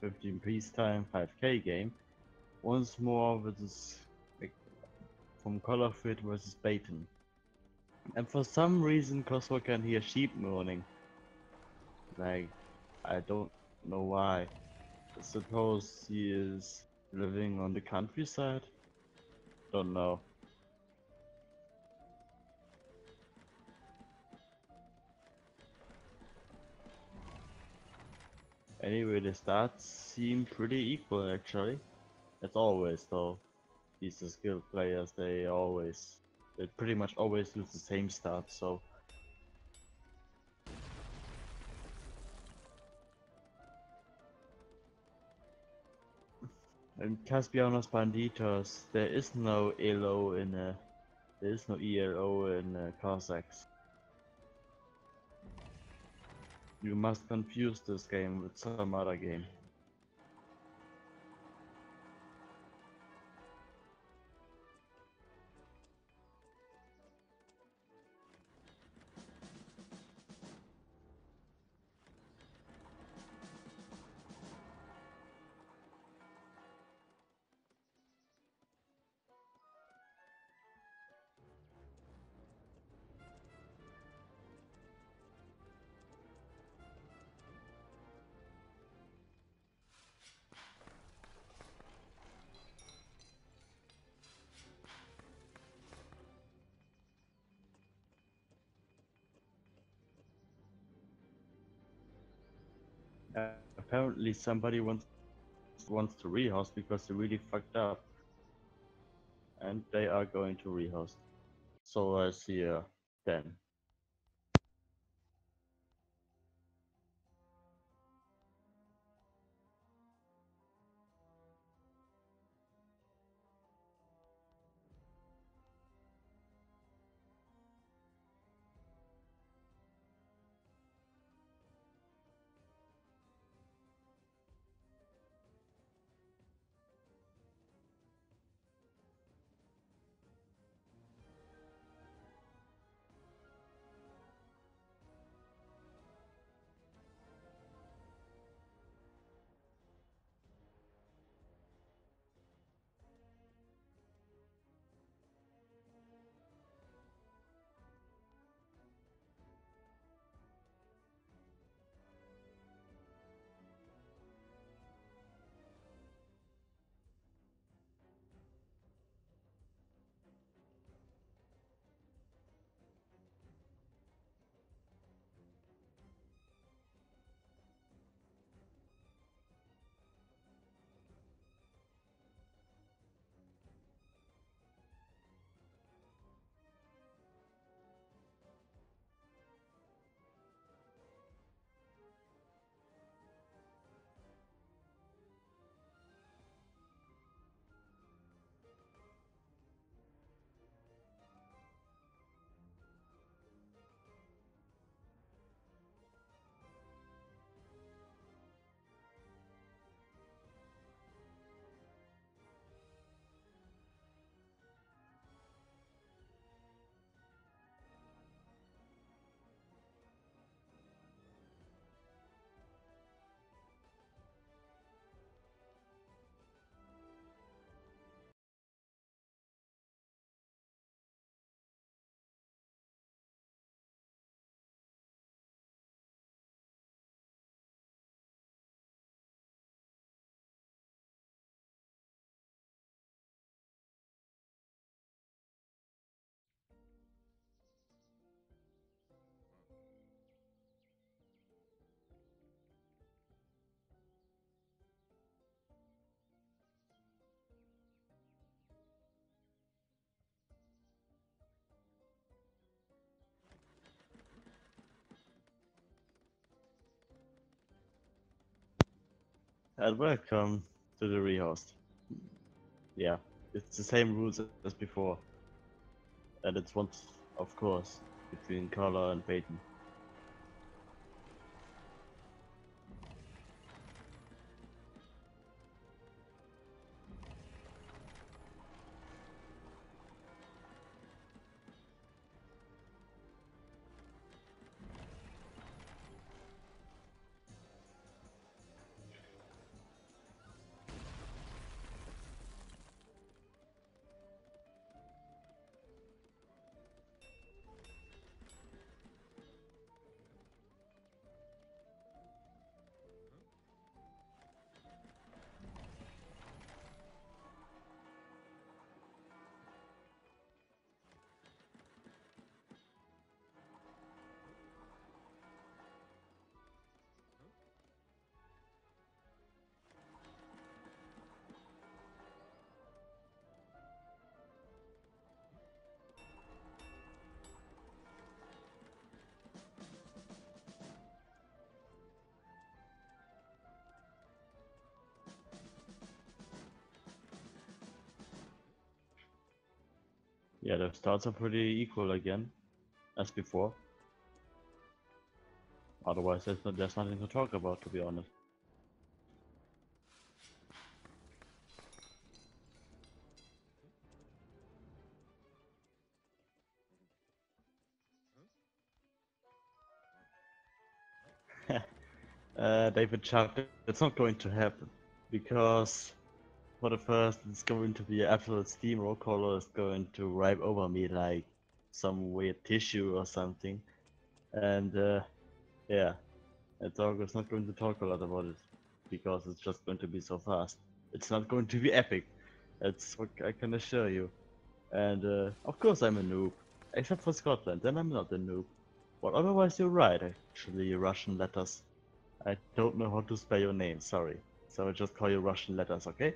15 peacetime 5k game. Once more with this from Color Fit versus Baton. And for some reason Cosmo can hear sheep mourning. Like, I don't know why. I suppose he is living on the countryside? Don't know. Anyway, the stats seem pretty equal actually. As always though. These are skilled players, they pretty much always use the same stats, so. And Caspianos Banditos, there is no there is no ELO in Cossacks. You must confuse this game with some other game. Apparently somebody wants to rehost because they really fucked up. And they are going to rehost. So I see you then. And welcome to the rehost. Yeah, it's the same rules as before. And it's once, of course, between Carla and Peyton. Yeah, the starts are pretty equal again, as before. Otherwise, there's nothing to talk about, to be honest. David Chuck, it's not going to happen. Because, for the first, it's going to be an absolute steamroll. Color is going to wipe over me like some weird tissue or something. And, yeah, it's not going to talk a lot about it. Because it's just going to be so fast. It's not going to be epic. That's what I can assure you. And, of course I'm a noob. Except for Scotland, then I'm not a noob. But otherwise you're right, actually, Russian letters. I don't know how to spell your name, sorry. So I'll just call you Russian letters, okay?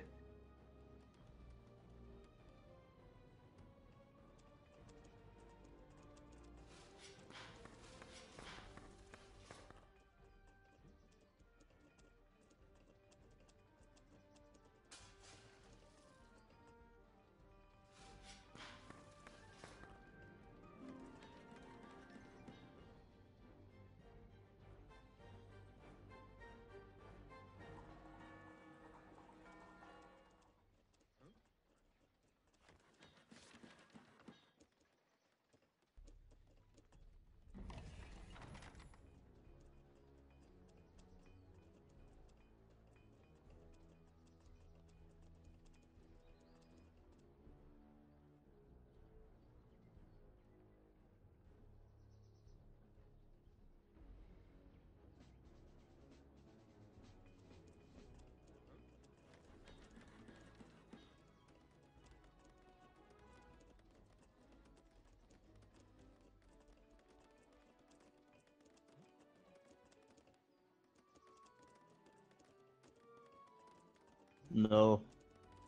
No,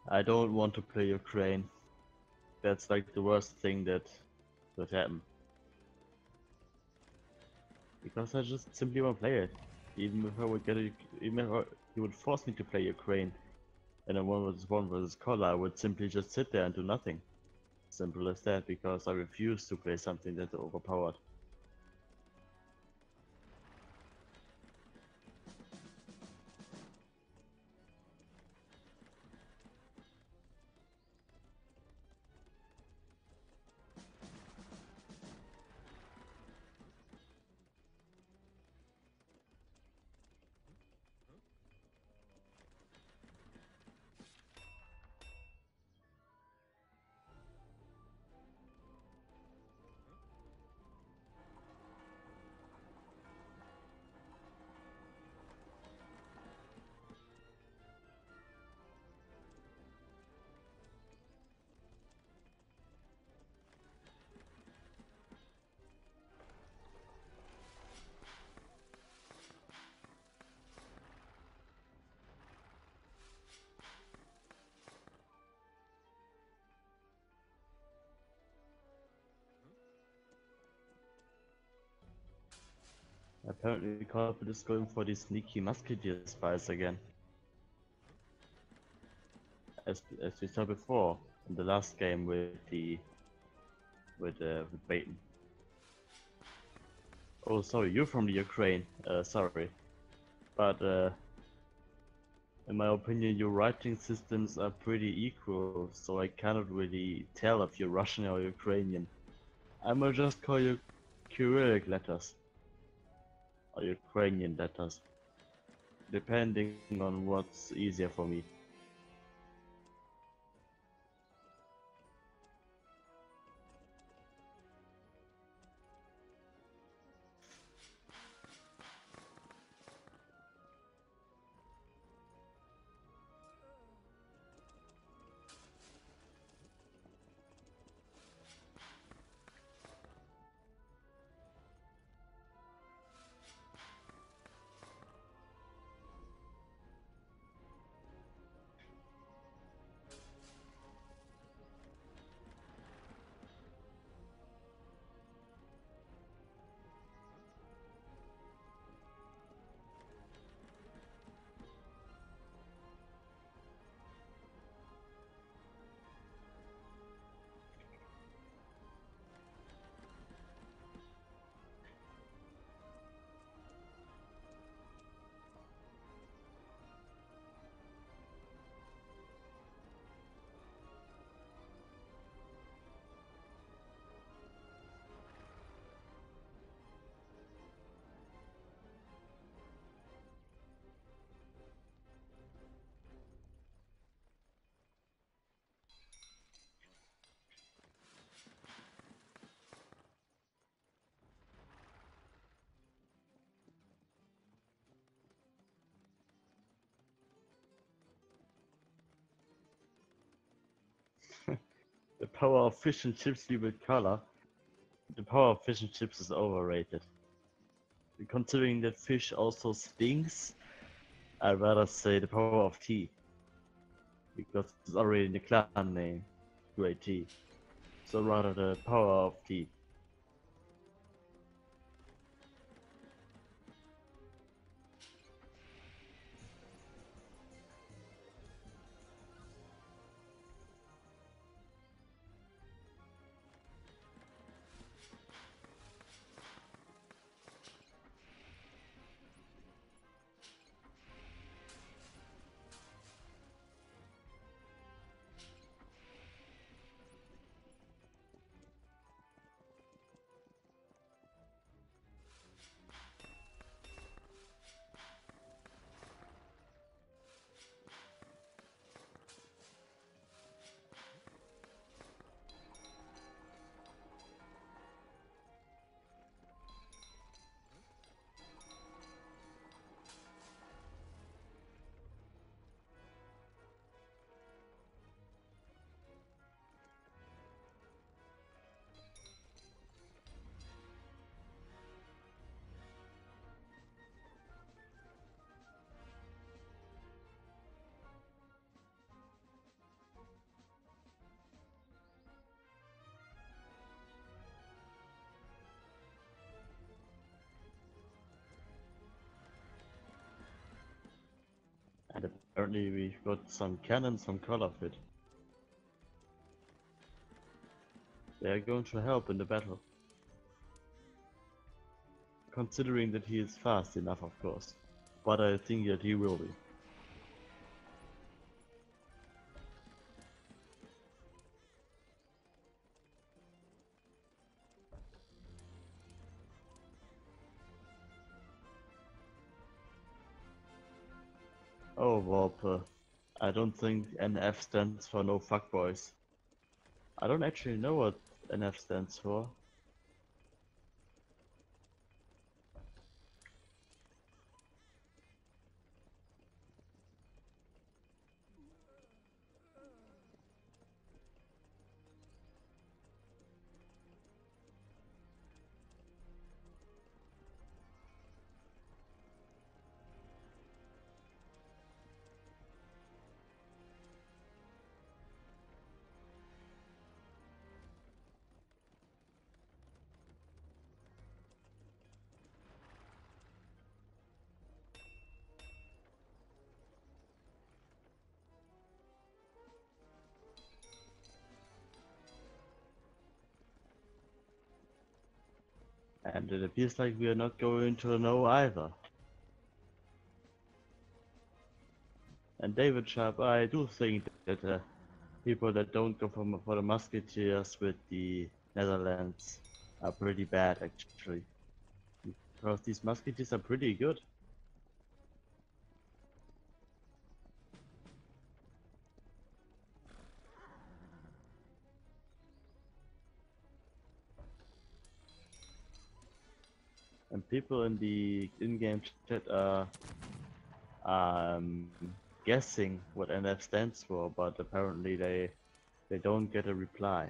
I don't want to play Ukraine. That's like the worst thing that could happen. Because I just simply won't play it. Even if I would get it, even if you would force me to play Ukraine in a 1v1 versus Collar, I would simply just sit there and do nothing. Simple as that, because I refuse to play something that's overpowered. Apparently Corporate is going for the sneaky musketeer spies again. As we saw before in the last game with Baton. Oh, sorry, you're from the Ukraine. Sorry, but in my opinion, your writing systems are pretty equal, so I cannot really tell if you're Russian or Ukrainian. I might just call you Cyrillic letters or Ukrainian letters, depending on what's easier for me. power of fish and chips leave with color. The power of fish and chips is overrated. Considering that fish also stinks, I'd rather say the power of tea. Because it's already in the clan name, Great Tea. So rather the power of tea. And apparently we've got some cannon, some color fit. They are going to help in the battle. Considering that he is fast enough, of course. But I think that he will be. Oh, Walper. I don't think NF stands for no fuckboys. I don't actually know what NF stands for. And it appears like we are not going to know either. And David Sharp, I do think that people that don't go for the musketeers with the Netherlands are pretty bad actually. Because these musketeers are pretty good. And people in the in-game chat are guessing what NF stands for, but apparently they don't get a reply.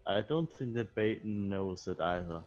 I don't think that Baton knows it either.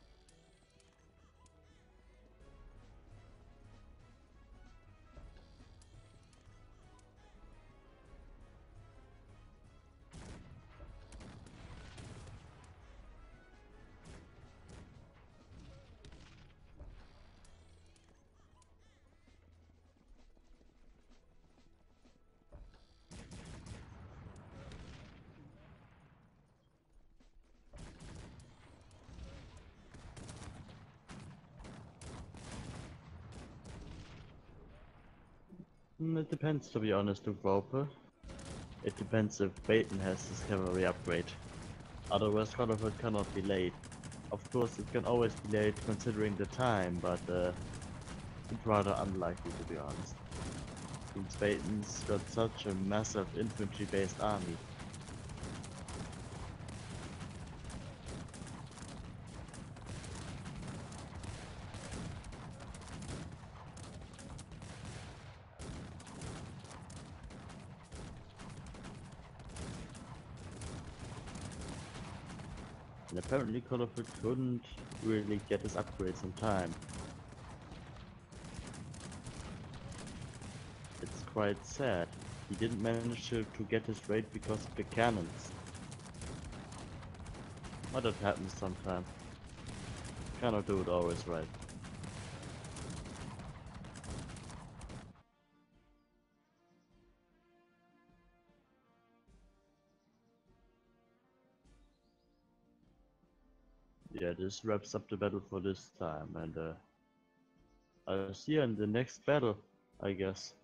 It depends, to be honest, with Roper. It depends if Baton has his cavalry upgrade. Otherwise, Conifer cannot be late. Of course, it can always be late considering the time, but it's rather unlikely, to be honest. Since Baton's got such a massive infantry-based army. And apparently Colorful couldn't really get his upgrades in time. It's quite sad. He didn't manage to get his raid because of the cannons. But that happens sometimes. Cannot do it always right. Yeah, this wraps up the battle for this time, and I'll see you in the next battle, I guess.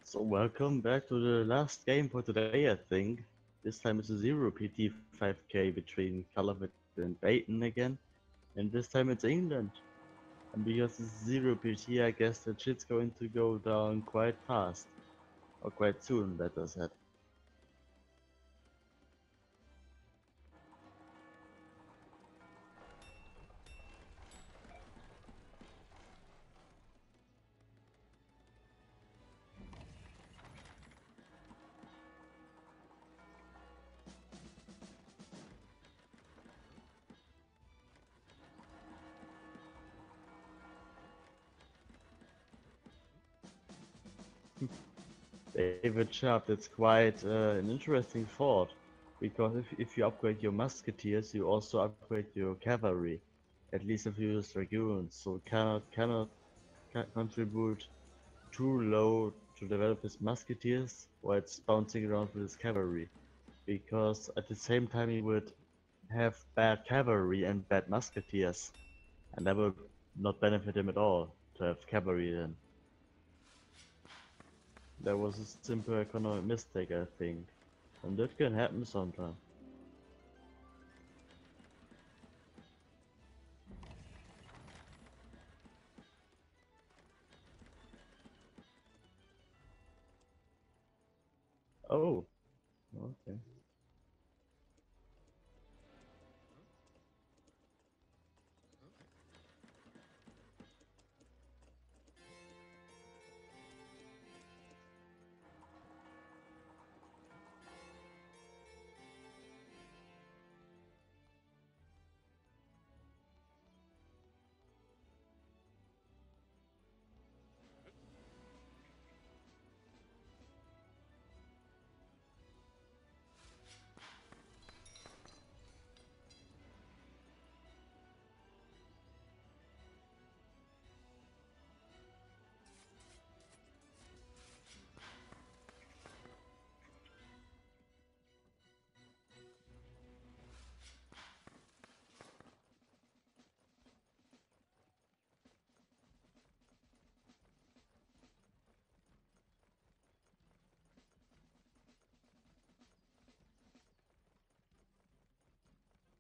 So welcome back to the last game for today, I think. This time it's a 0 PT 5k between Calicut and Baton again. And this time it's England. And because it's 0 PT, I guess the shit's going to go down quite fast. Or quite soon, better said. David Sharp, that's quite an interesting thought. Because if you upgrade your musketeers, you also upgrade your cavalry. At least if you use dragoons, so cannot contribute too low to develop his musketeers while it's bouncing around with his cavalry. Because at the same time he would have bad cavalry and bad musketeers. And that would not benefit him at all to have cavalry then. That was a simple economic mistake, I think. And that can happen sometimes. Oh, okay.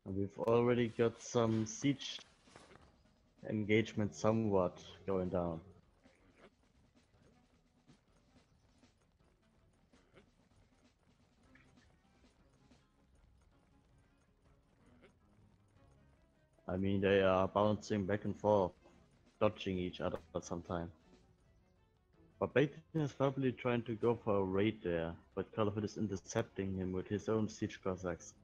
And we've already got some siege engagement somewhat going down. I mean, they are bouncing back and forth, dodging each other sometimes. But Baton is probably trying to go for a raid there, but Calicut is intercepting him with his own siege Cossacks.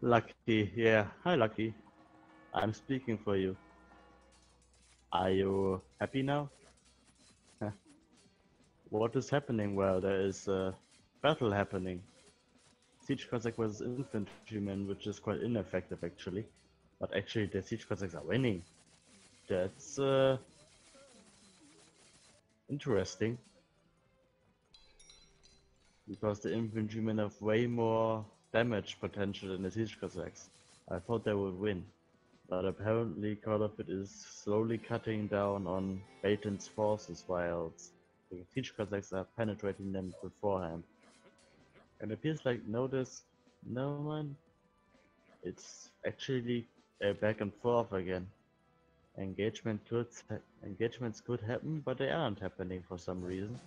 Lucky, yeah. Hi, Lucky. I'm speaking for you. Are you happy now? What is happening? Well, there is a battle happening. Siege Cossack was infantryman, which is quite ineffective actually. But actually the Siege Cossacks are winning. That's interesting. Because the infantrymen have way more damage potential than the Siege Cossacks. I thought they would win. But apparently Calicut is slowly cutting down on Baton's forces while the Siege Cossacks are penetrating them beforehand. And it appears like no one. It's actually back and forth again. Engagements could happen, but they aren't happening for some reason.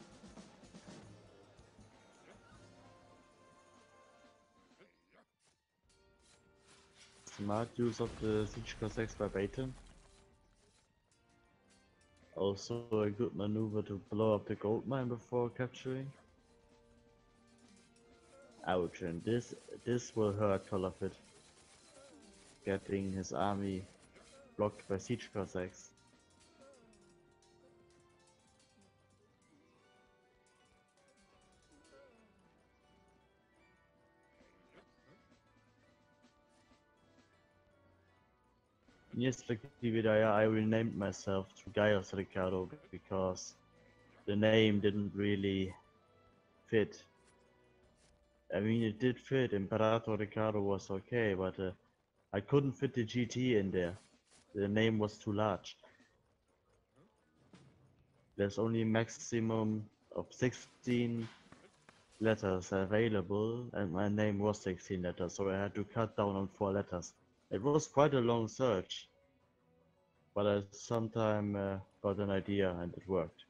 Smart use of the Siege Cossacks by Baton. Also a good maneuver to blow up the gold mine before capturing. Ouch, and this will hurt Calicut. Getting his army blocked by siege Cossacks. Yes, Vidaya, I renamed myself to Gaius Ricardo because the name didn't really fit. I mean, it did fit, Imperator Ricardo was okay, but I couldn't fit the GT in there. The name was too large. There's only a maximum of 16 letters available, and my name was 16 letters, so I had to cut down on 4 letters. It was quite a long search, but I sometime got an idea and it worked.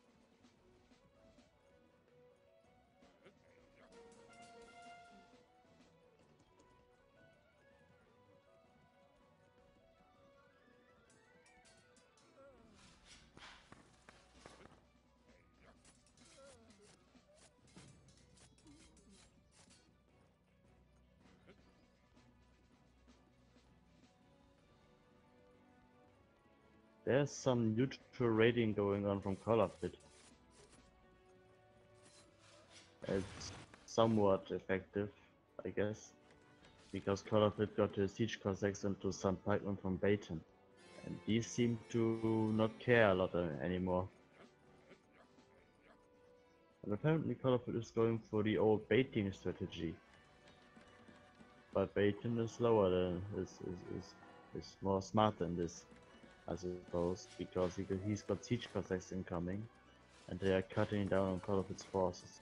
There's some neutral rating going on from Colorfit. It's somewhat effective, I guess, because Colorfit got the siege Cossacks into some pikemen from Baton, and these seem to not care a lot anymore. And apparently Colorfit is going for the old baiting strategy, but Baton is slower than is more smart than this, I suppose, because he's got siege Cossacks incoming, and they are cutting down on Colorfit's forces.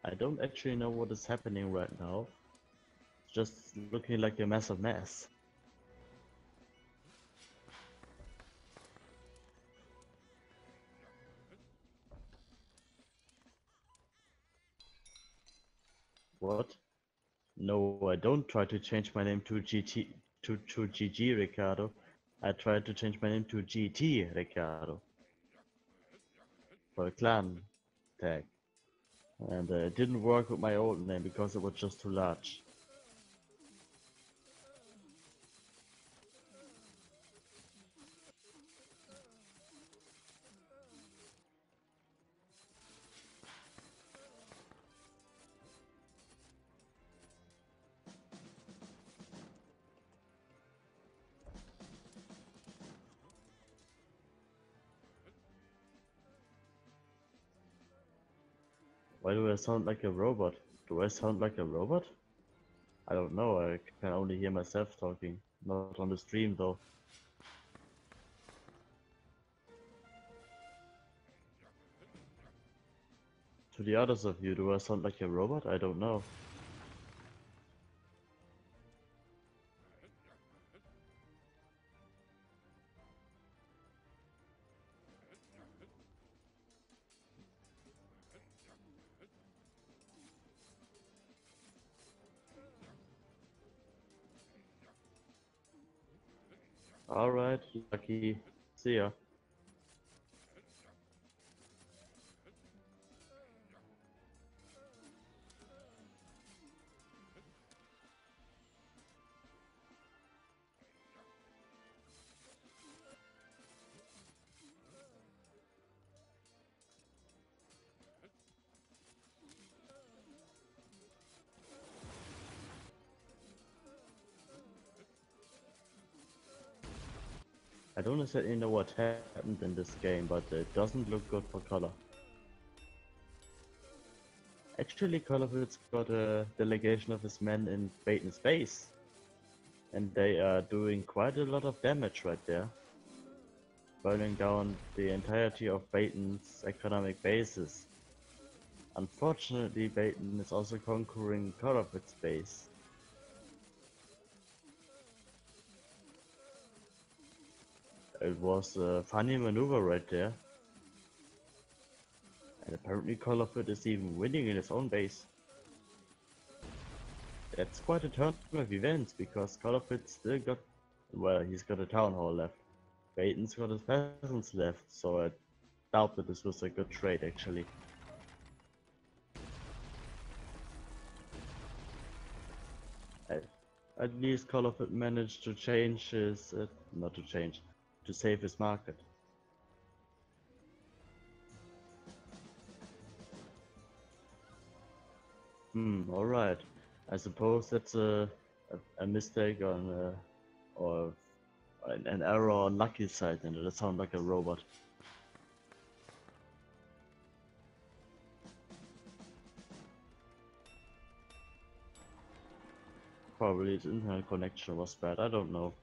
I don't actually know what is happening right now. It's just looking like a massive mess. What? No, I don't try to change my name to GG Ricardo. I tried to change my name to GT Ricardo for a clan tag. And it didn't work with my old name because it was just too large. Why do I sound like a robot? Do I sound like a robot? I don't know, I can only hear myself talking. Not on the stream though. To the others of you, do I sound like a robot? I don't know. Alright, lucky. See ya. I don't exactly know what happened in this game, but it doesn't look good for color. Actually, Colorfit's got a delegation of his men in Baton's base. And they are doing quite a lot of damage right there. Burning down the entirety of Baton's economic bases. Unfortunately, Baton is also conquering Colorfit's base. It was a funny maneuver right there. And apparently Colorfit is even winning in his own base. That's quite a turn of events, because Colorfit still got Well, he's got a town hall left. Baton's got his peasants left, so I doubt that this was a good trade actually. At, at least Colorford managed to change his, not to change, to save his market. Alright. I suppose that's a mistake on, or an error on Lucky's side, and it sounds like a robot. Probably his internet connection was bad, I don't know.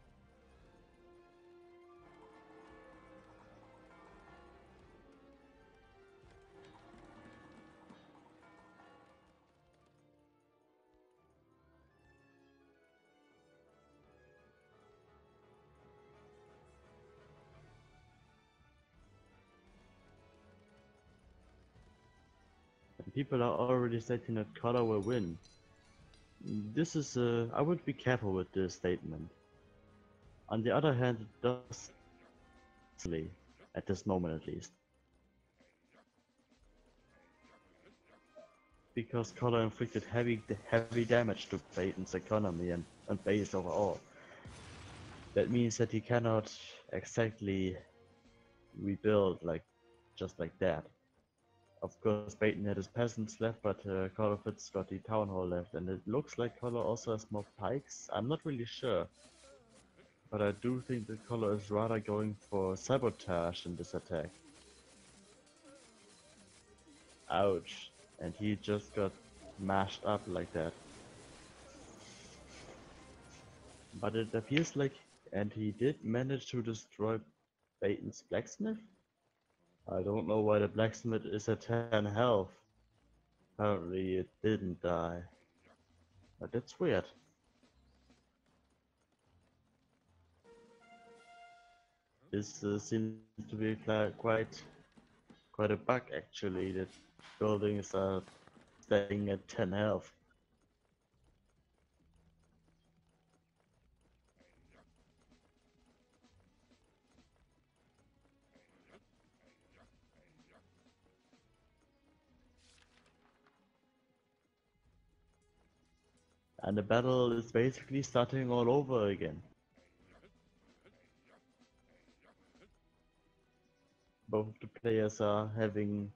And people are already stating that Color will win. This is, I would be careful with this statement. On the other hand, it does, at this moment at least. Because Color inflicted heavy damage to Baton's economy and base overall. That means that he cannot exactly rebuild just like that. Of course, Baton had his peasants left, but Colorford's got the town hall left, and it looks like Color also has more pikes. I'm not really sure, but I do think that Color is rather going for sabotage in this attack. Ouch. And he just got mashed up like that. But it appears like, and he did manage to destroy Baton's blacksmith? I don't know why the blacksmith is at 10 health. Apparently it didn't die. But that's weird. This seems to be quite a bug actually, that buildings are staying at 10 health. And the battle is basically starting all over again. Both of the players are having,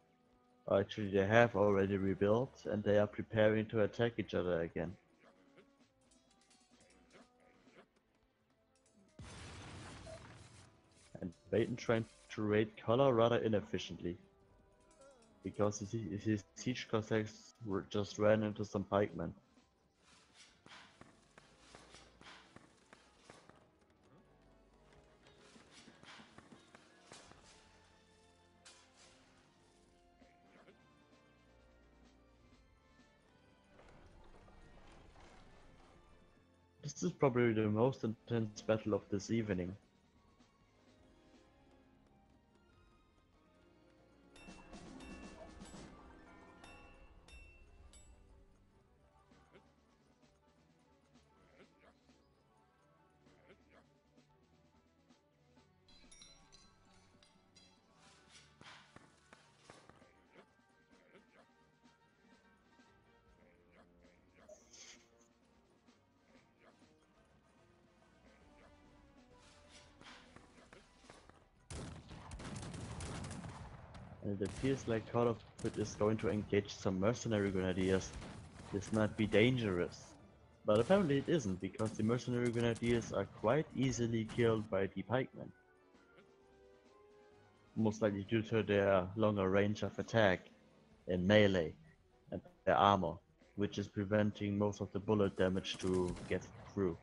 actually they have already rebuilt, and they are preparing to attack each other again. And Baton trying to raid Color rather inefficiently, because his siege Cossacks just ran into some pikemen. This is probably the most intense battle of this evening. And it appears like Call of Duty is going to engage some mercenary grenadiers. This might be dangerous. But apparently it isn't, because the mercenary grenadiers are quite easily killed by the pikemen. Most likely due to their longer range of attack in melee and their armor, which is preventing most of the bullet damage to get through.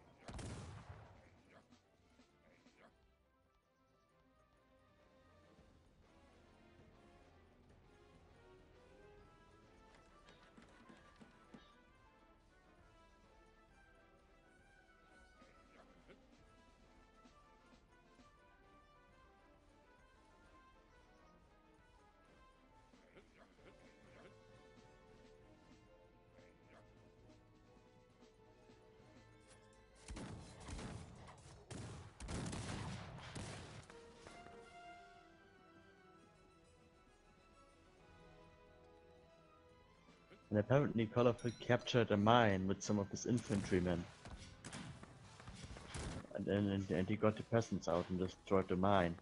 And apparently Colorful captured a mine with some of his infantrymen. And he got the peasants out and destroyed the mine.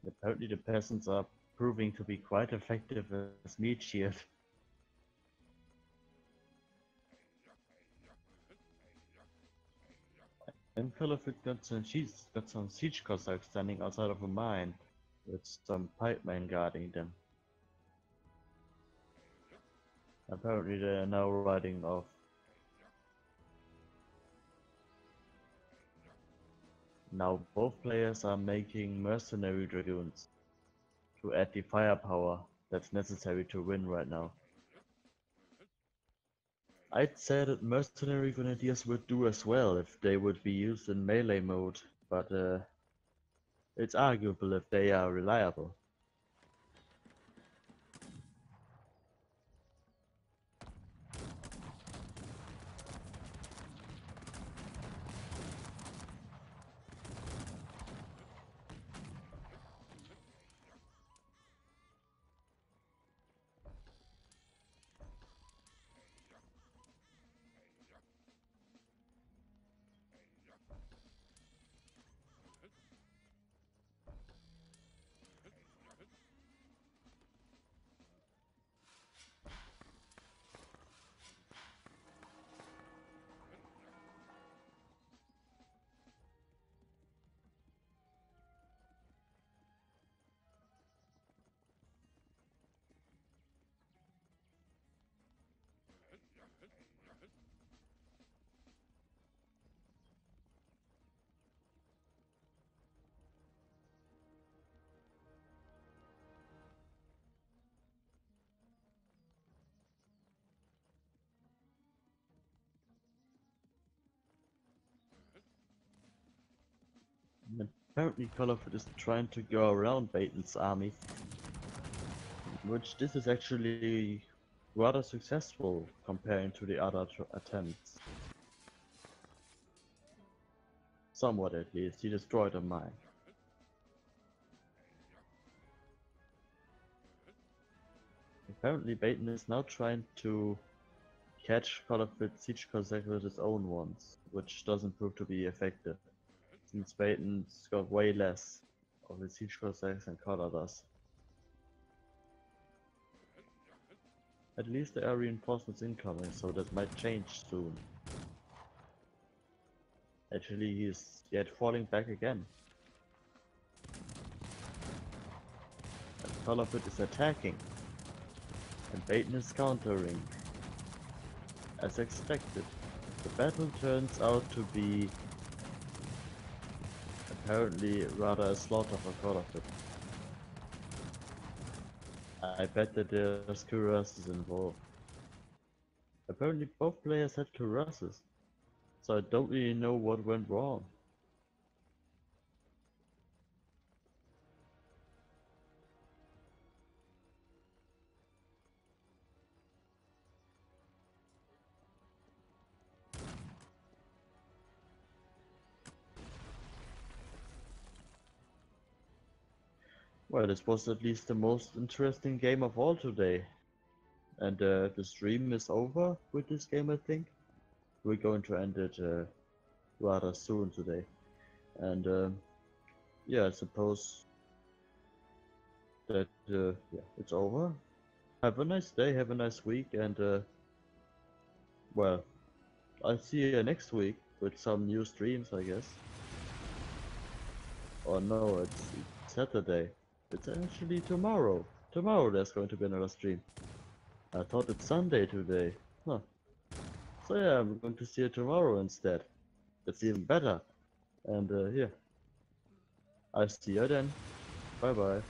And apparently the peasants are proving to be quite effective as meat shield. And Colorful got some siege Cossacks standing outside of a mine, with some pikemen guarding them. Apparently they are now riding off. Now both players are making mercenary dragoons to add the firepower that's necessary to win right now. I'd say that mercenary grenadiers would do as well if they would be used in melee mode, but it's arguable if they are reliable. And apparently Colorful is trying to go around Baton's army, which this is actually rather successful comparing to the other attempts. Somewhat at least, he destroyed a mine. Apparently Baton is now trying to catch Colorful siege Cossacks with his own ones, which doesn't prove to be effective, since Baton's got way less of his siege Cossacks than Color does. At least there are reinforcements incoming, so that might change soon. Actually, he's yet falling back again. And Colorful is attacking. And Baton is countering. As expected. The battle turns out to be apparently rather a slaughter for Colorful. I bet that there's cuirasses involved. Apparently both players had cuirasses, so I don't really know what went wrong. Well, this was at least the most interesting game of all today. And the stream is over with this game, I think. We're going to end it rather soon today. And yeah, I suppose that yeah, it's over. Have a nice day, have a nice week, and well, I'll see you next week with some new streams, I guess. Oh no, it's Saturday. It's actually tomorrow. Tomorrow there's going to be another stream. I thought it's Sunday today. Huh. So yeah, I'm going to see you tomorrow instead. It's even better. And yeah, I'll see you then. Bye bye.